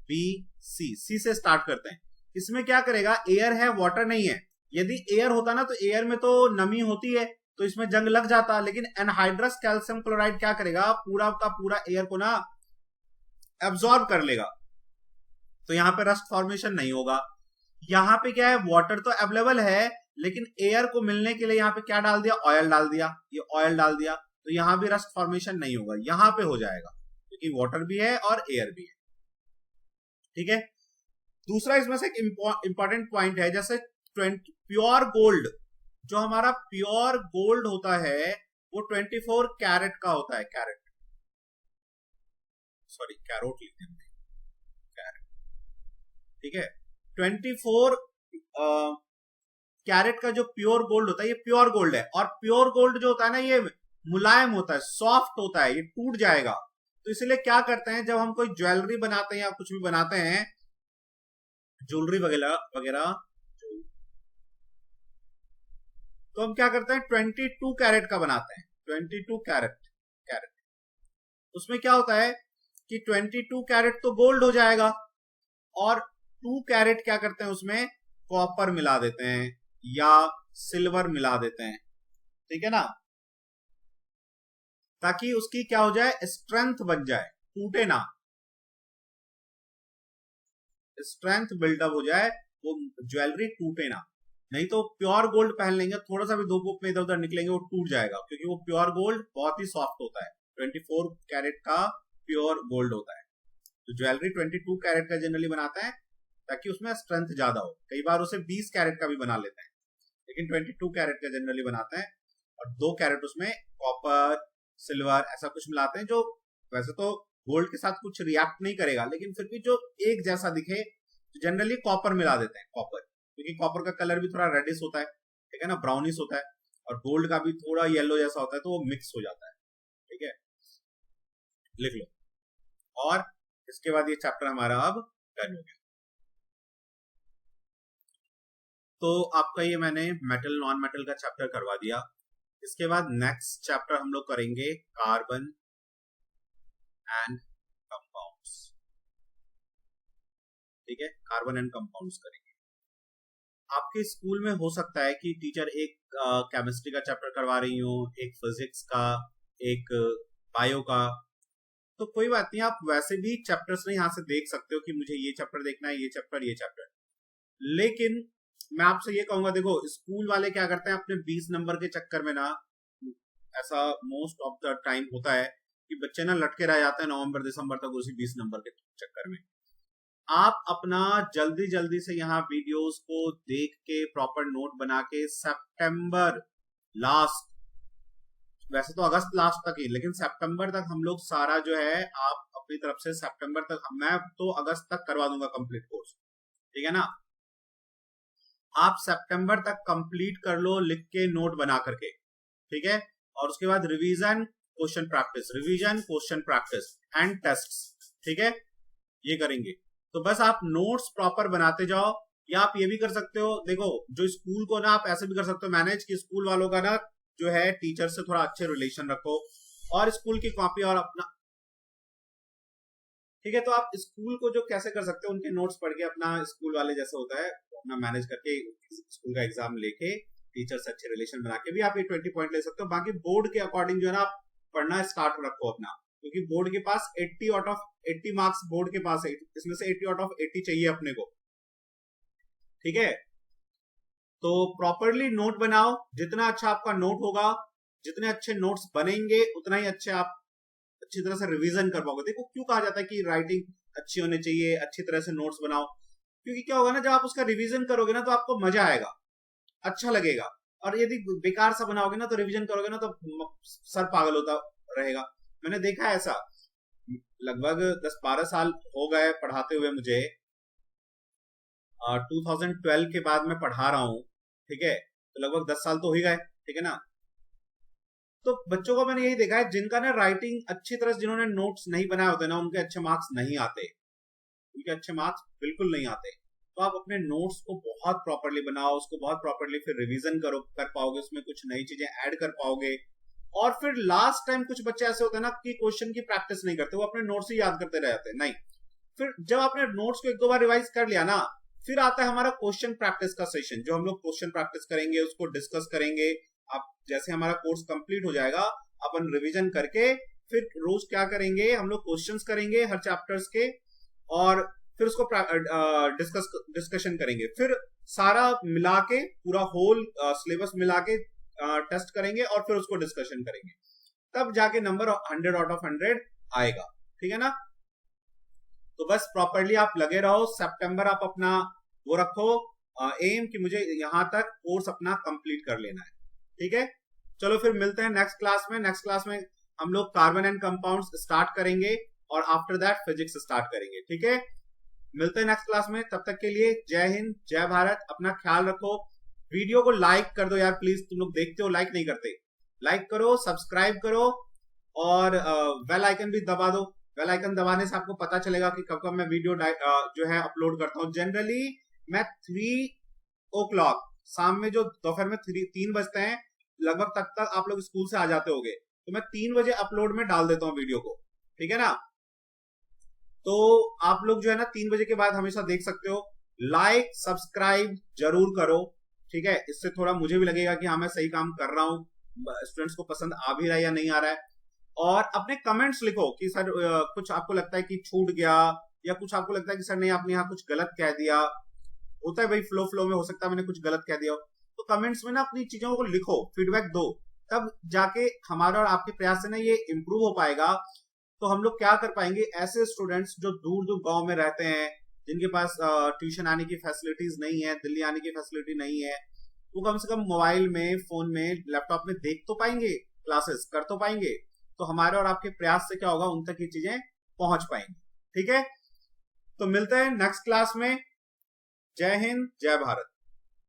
A: B C से स्टार्ट करते हैं। इसमें क्या करेगा, एयर है वाटर नहीं है, यदि एयर होता ना तो एयर में तो नमी होती है तो इसमें जंग लग जाता, लेकिन एनहाइड्रस कैल्शियम क्लोराइड क्या करेगा, पूरा का पूरा एयर को ना एब्जॉर्ब कर लेगा, तो यहाँ पे रस्ट फॉर्मेशन नहीं होगा। यहाँ पे क्या है, वाटर तो अवेलेबल है, लेकिन एयर को मिलने के लिए यहाँ पे क्या डाल दिया, ऑयल डाल दिया, ये ऑयल डाल दिया, तो यहाँ भी रस्ट फॉर्मेशन नहीं होगा, यहाँ पे हो जाएगा क्योंकि वाटर भी है और एयर भी है। ठीक है, दूसरा इसमें से एक इंपॉर्टेंट पॉइंट है, जैसे प्योर गोल्ड, जो हमारा प्योर गोल्ड होता है वो 24 कैरेट का होता है, कैरेट, सॉरी कैरोट लिखते हैं, कैरेट। ठीक है, 24 कैरेट का जो प्योर गोल्ड होता है ये प्योर गोल्ड है, और प्योर गोल्ड जो होता है ना ये मुलायम होता है, सॉफ्ट होता है, ये टूट जाएगा। तो इसलिए क्या करते हैं, जब हम कोई ज्वेलरी बनाते हैं या कुछ भी बनाते हैं, ज्वेलरी वगैरह वगैरह, तो हम क्या करते हैं 22 कैरेट का बनाते हैं, 22 कैरेट, कैरेट। उसमें क्या होता है कि 22 कैरेट तो गोल्ड हो जाएगा, और 2 कैरेट क्या करते हैं उसमें कॉपर मिला देते हैं या सिल्वर मिला देते हैं। ठीक है ना, ताकि उसकी क्या हो जाए, स्ट्रेंथ बन जाए, टूटे ना, स्ट्रेंथ बिल्डअप हो जाए, वो ज्वेलरी टूटे ना। नहीं तो प्योर गोल्ड पहन लेंगे, थोड़ा सा भी धूप में इधर उधर निकलेंगे वो टूट जाएगा, क्योंकि वो प्योर गोल्ड बहुत ही सॉफ्ट होता है, 24 कैरेट का प्योर गोल्ड होता है। तो ज्वेलरी 22 कैरेट का जनरली बनाते हैं ताकि उसमें स्ट्रेंथ ज्यादा हो, कई बार उसे 20 कैरेट का भी बना लेते हैं, लेकिन 22 कैरेट का जनरली बनाते हैं, और 2 कैरेट उसमें कॉपर सिल्वर ऐसा कुछ मिलाते हैं, जो वैसे तो गोल्ड के साथ कुछ रिएक्ट नहीं करेगा, लेकिन फिर भी जो एक जैसा दिखे, जनरली कॉपर मिला देते हैं, कॉपर। क्योंकि कॉपर का कलर भी थोड़ा रेडिश होता है, ठीक है ना, ब्राउनिश होता है, और गोल्ड का भी थोड़ा येलो जैसा होता है, तो वो मिक्स हो जाता है, ठीक है, लिख लो। और इसके बाद ये चैप्टर हमारा अब डन हो गया। तो आपका ये मैंने मेटल नॉन मेटल का चैप्टर करवा दिया। इसके बाद नेक्स्ट चैप्टर हम लोग करेंगे कार्बन एंड कंपाउंड्स, ठीक है, कार्बन एंड कंपाउंड्स करेंगे। आपके स्कूल में हो सकता है कि टीचर एक केमिस्ट्री का चैप्टर करवा रही हो, एक फिजिक्स का, एक बायो का, तो कोई बात नहीं, आप वैसे भी चैप्टर्स में यहाँ से देख सकते हो कि मुझे ये चैप्टर देखना है, ये चैप्टर, ये चैप्टर। लेकिन मैं आपसे ये कहूंगा, देखो स्कूल वाले क्या करते हैं, अपने 20 नंबर के चक्कर में ना, ऐसा मोस्ट ऑफ द टाइम होता है कि बच्चे ना लटके रह जाते हैं नवंबर दिसंबर तक उसी 20 नंबर के चक्कर में। आप अपना जल्दी जल्दी से यहाँ वीडियोस को देख के प्रॉपर नोट बना के सितंबर लास्ट, वैसे तो अगस्त लास्ट तक ही, लेकिन सितंबर तक हम लोग सारा जो है, आप अपनी तरफ से सितंबर तक, मैं तो अगस्त तक करवा दूंगा कंप्लीट कोर्स, ठीक है ना। आप सितंबर तक कंप्लीट कर लो लिख के नोट बना करके, ठीक है। और उसके बाद revision, question practice, revision, question practice and tests, ठीक है, ये करेंगे। तो बस आप नोट्स प्रॉपर बनाते जाओ। या आप ये भी कर सकते हो, देखो जो स्कूल को ना आप ऐसे भी कर सकते हो मैनेज, कि स्कूल वालों का ना जो है टीचर से थोड़ा अच्छे रिलेशन रखो, और स्कूल की कॉपी और अपना, ठीक है। तो आप स्कूल को जो कैसे कर सकते हो, उनके नोट्स पढ़ के अपना स्कूल वाले जैसे होता है अपना मैनेज करके स्कूल का एग्जाम लेके टीचर से अच्छे रिलेशन बना के भी आप ये 20 पॉइंट ले सकते हो। बाकी बोर्ड के अकॉर्डिंग जो है ना आप पढ़ना स्टार्ट रखो अपना, क्योंकि बोर्ड के पास 80 आउट ऑफ 80 मार्क्स बोर्ड के पास है, इसमें से 80 आउट ऑफ 80 चाहिए अपने को, ठीक है। तो प्रॉपरली नोट बनाओ, जितना अच्छा आपका नोट होगा, जितने अच्छे नोट्स बनेंगे उतना ही अच्छे आप अच्छी तरह से रिवीजन कर पाओगे। देखो क्यों कहा जाता है कि राइटिंग अच्छी होनी चाहिए, अच्छी तरह से नोट्स बनाओ, क्योंकि क्या होगा ना, जब आप उसका रिवीजन करोगे ना तो आपको मजा आएगा, अच्छा लगेगा। और यदि बेकार सा बनाओगे ना, तो रिवीजन करोगे ना तो सर पागल होता रहेगा। मैंने देखा है ऐसा, लगभग 10-12 साल हो गए पढ़ाते हुए मुझे, 2012 के बाद मैं पढ़ा रहा हूं, ठीक है, तो लगभग 10 साल तो हो ही गए, ठीक है ना। तो बच्चों को मैंने यही देखा है, जिनका ना राइटिंग अच्छी तरह से, जिन्होंने नोट्स नहीं बनाए होते ना, उनके अच्छे मार्क्स नहीं आते, उनके अच्छे मार्क्स बिल्कुल नहीं आते। तो आप अपने नोट्स को बहुत प्रॉपरली बनाओ, उसको बहुत प्रॉपरली फिर रिवीजन करो, कर पाओगे, उसमें कुछ नई चीजें ऐड कर पाओगे। और फिर लास्ट टाइम कुछ बच्चे ऐसे होते हैं ना कि क्वेश्चन की प्रैक्टिस नहीं करते, वो अपने नोट्स ही याद करते रह जाते हैं। नहीं, फिर जब आपने नोट्स को 1-2 बार रिवाइज कर लिया ना, फिर आता है हमारा क्वेश्चन प्रैक्टिस का सेशन, जो हम लोग क्वेश्चन प्रैक्टिस करेंगे, उसको डिस्कस करेंगे। अब जैसे हमारा कोर्स कंप्लीट हो जाएगा, अपन रिवीजन करके फिर रोज क्या करेंगे, हम लोग क्वेश्चंस करेंगे हर चैप्टर्स के, और फिर उसको डिस्कशन करेंगे। फिर सारा मिला के, पूरा होल सिलेबस मिला के टेस्ट करेंगे, और फिर उसको डिस्कशन करेंगे, तब जाके नंबर 100 आउट ऑफ 100 आएगा, ठीक है ना। तो बस प्रॉपरली आप लगे रहो। सितंबर आप अपना वो रखो एम कि मुझे यहां तक कोर्स अपना कंप्लीट कर लेना है, ठीक है। चलो फिर मिलते हैं नेक्स्ट क्लास में। नेक्स्ट क्लास में हम लोग कार्बन एंड कंपाउंड्स स्टार्ट करेंगे, और आफ्टर दैट फिजिक्स स्टार्ट करेंगे, ठीक है। मिलते हैं नेक्स्ट क्लास में, तब तक के लिए जय हिंद, जय भारत, अपना ख्याल रखो। वीडियो को लाइक कर दो यार प्लीज, तुम लोग देखते हो लाइक नहीं करते, लाइक करो, सब्सक्राइब करो, और बेल आइकन भी दबा दो। बेल आइकन दबाने से आपको पता चलेगा कि कब कब मैं वीडियो जो है अपलोड करता हूँ। जनरली मैं 3 o'clock शाम में, जो दोपहर में 3 बजते हैं लगभग, तक आप लोग स्कूल से आ जाते होंगे, तो मैं 3 बजे अपलोड में डाल देता हूँ वीडियो को, ठीक है ना। तो आप लोग जो है ना 3 बजे के बाद हमेशा देख सकते हो। लाइक सब्सक्राइब जरूर करो, ठीक है, इससे थोड़ा मुझे भी लगेगा कि हाँ मैं सही काम कर रहा हूँ, स्टूडेंट्स को पसंद आ भी रहा है या नहीं आ रहा है। और अपने कमेंट्स लिखो कि सर कुछ आपको लगता है कि छूट गया, या कुछ आपको लगता है कि सर नहीं आपने यहाँ कुछ गलत कह दिया, होता है भाई, फ्लो में हो सकता है मैंने कुछ गलत कह दिया। तो कमेंट्स में ना अपनी चीजों को लिखो, फीडबैक दो, तब जाके हमारा और आपके प्रयास से ना ये इम्प्रूव हो पाएगा। तो हम लोग क्या कर पाएंगे, ऐसे स्टूडेंट्स जो दूर दूर गांव में रहते हैं, जिनके पास ट्यूशन आने की फैसिलिटीज नहीं है, दिल्ली आने की फैसिलिटी नहीं है, वो कम से कम मोबाइल में, फोन में, लैपटॉप में देख तो पाएंगे, क्लासेस कर तो पाएंगे। तो हमारे और आपके प्रयास से क्या होगा, उन तक ये चीजें पहुंच पाएंगी, ठीक है। तो मिलते हैं नेक्स्ट क्लास में। जय हिंद, जय भारत।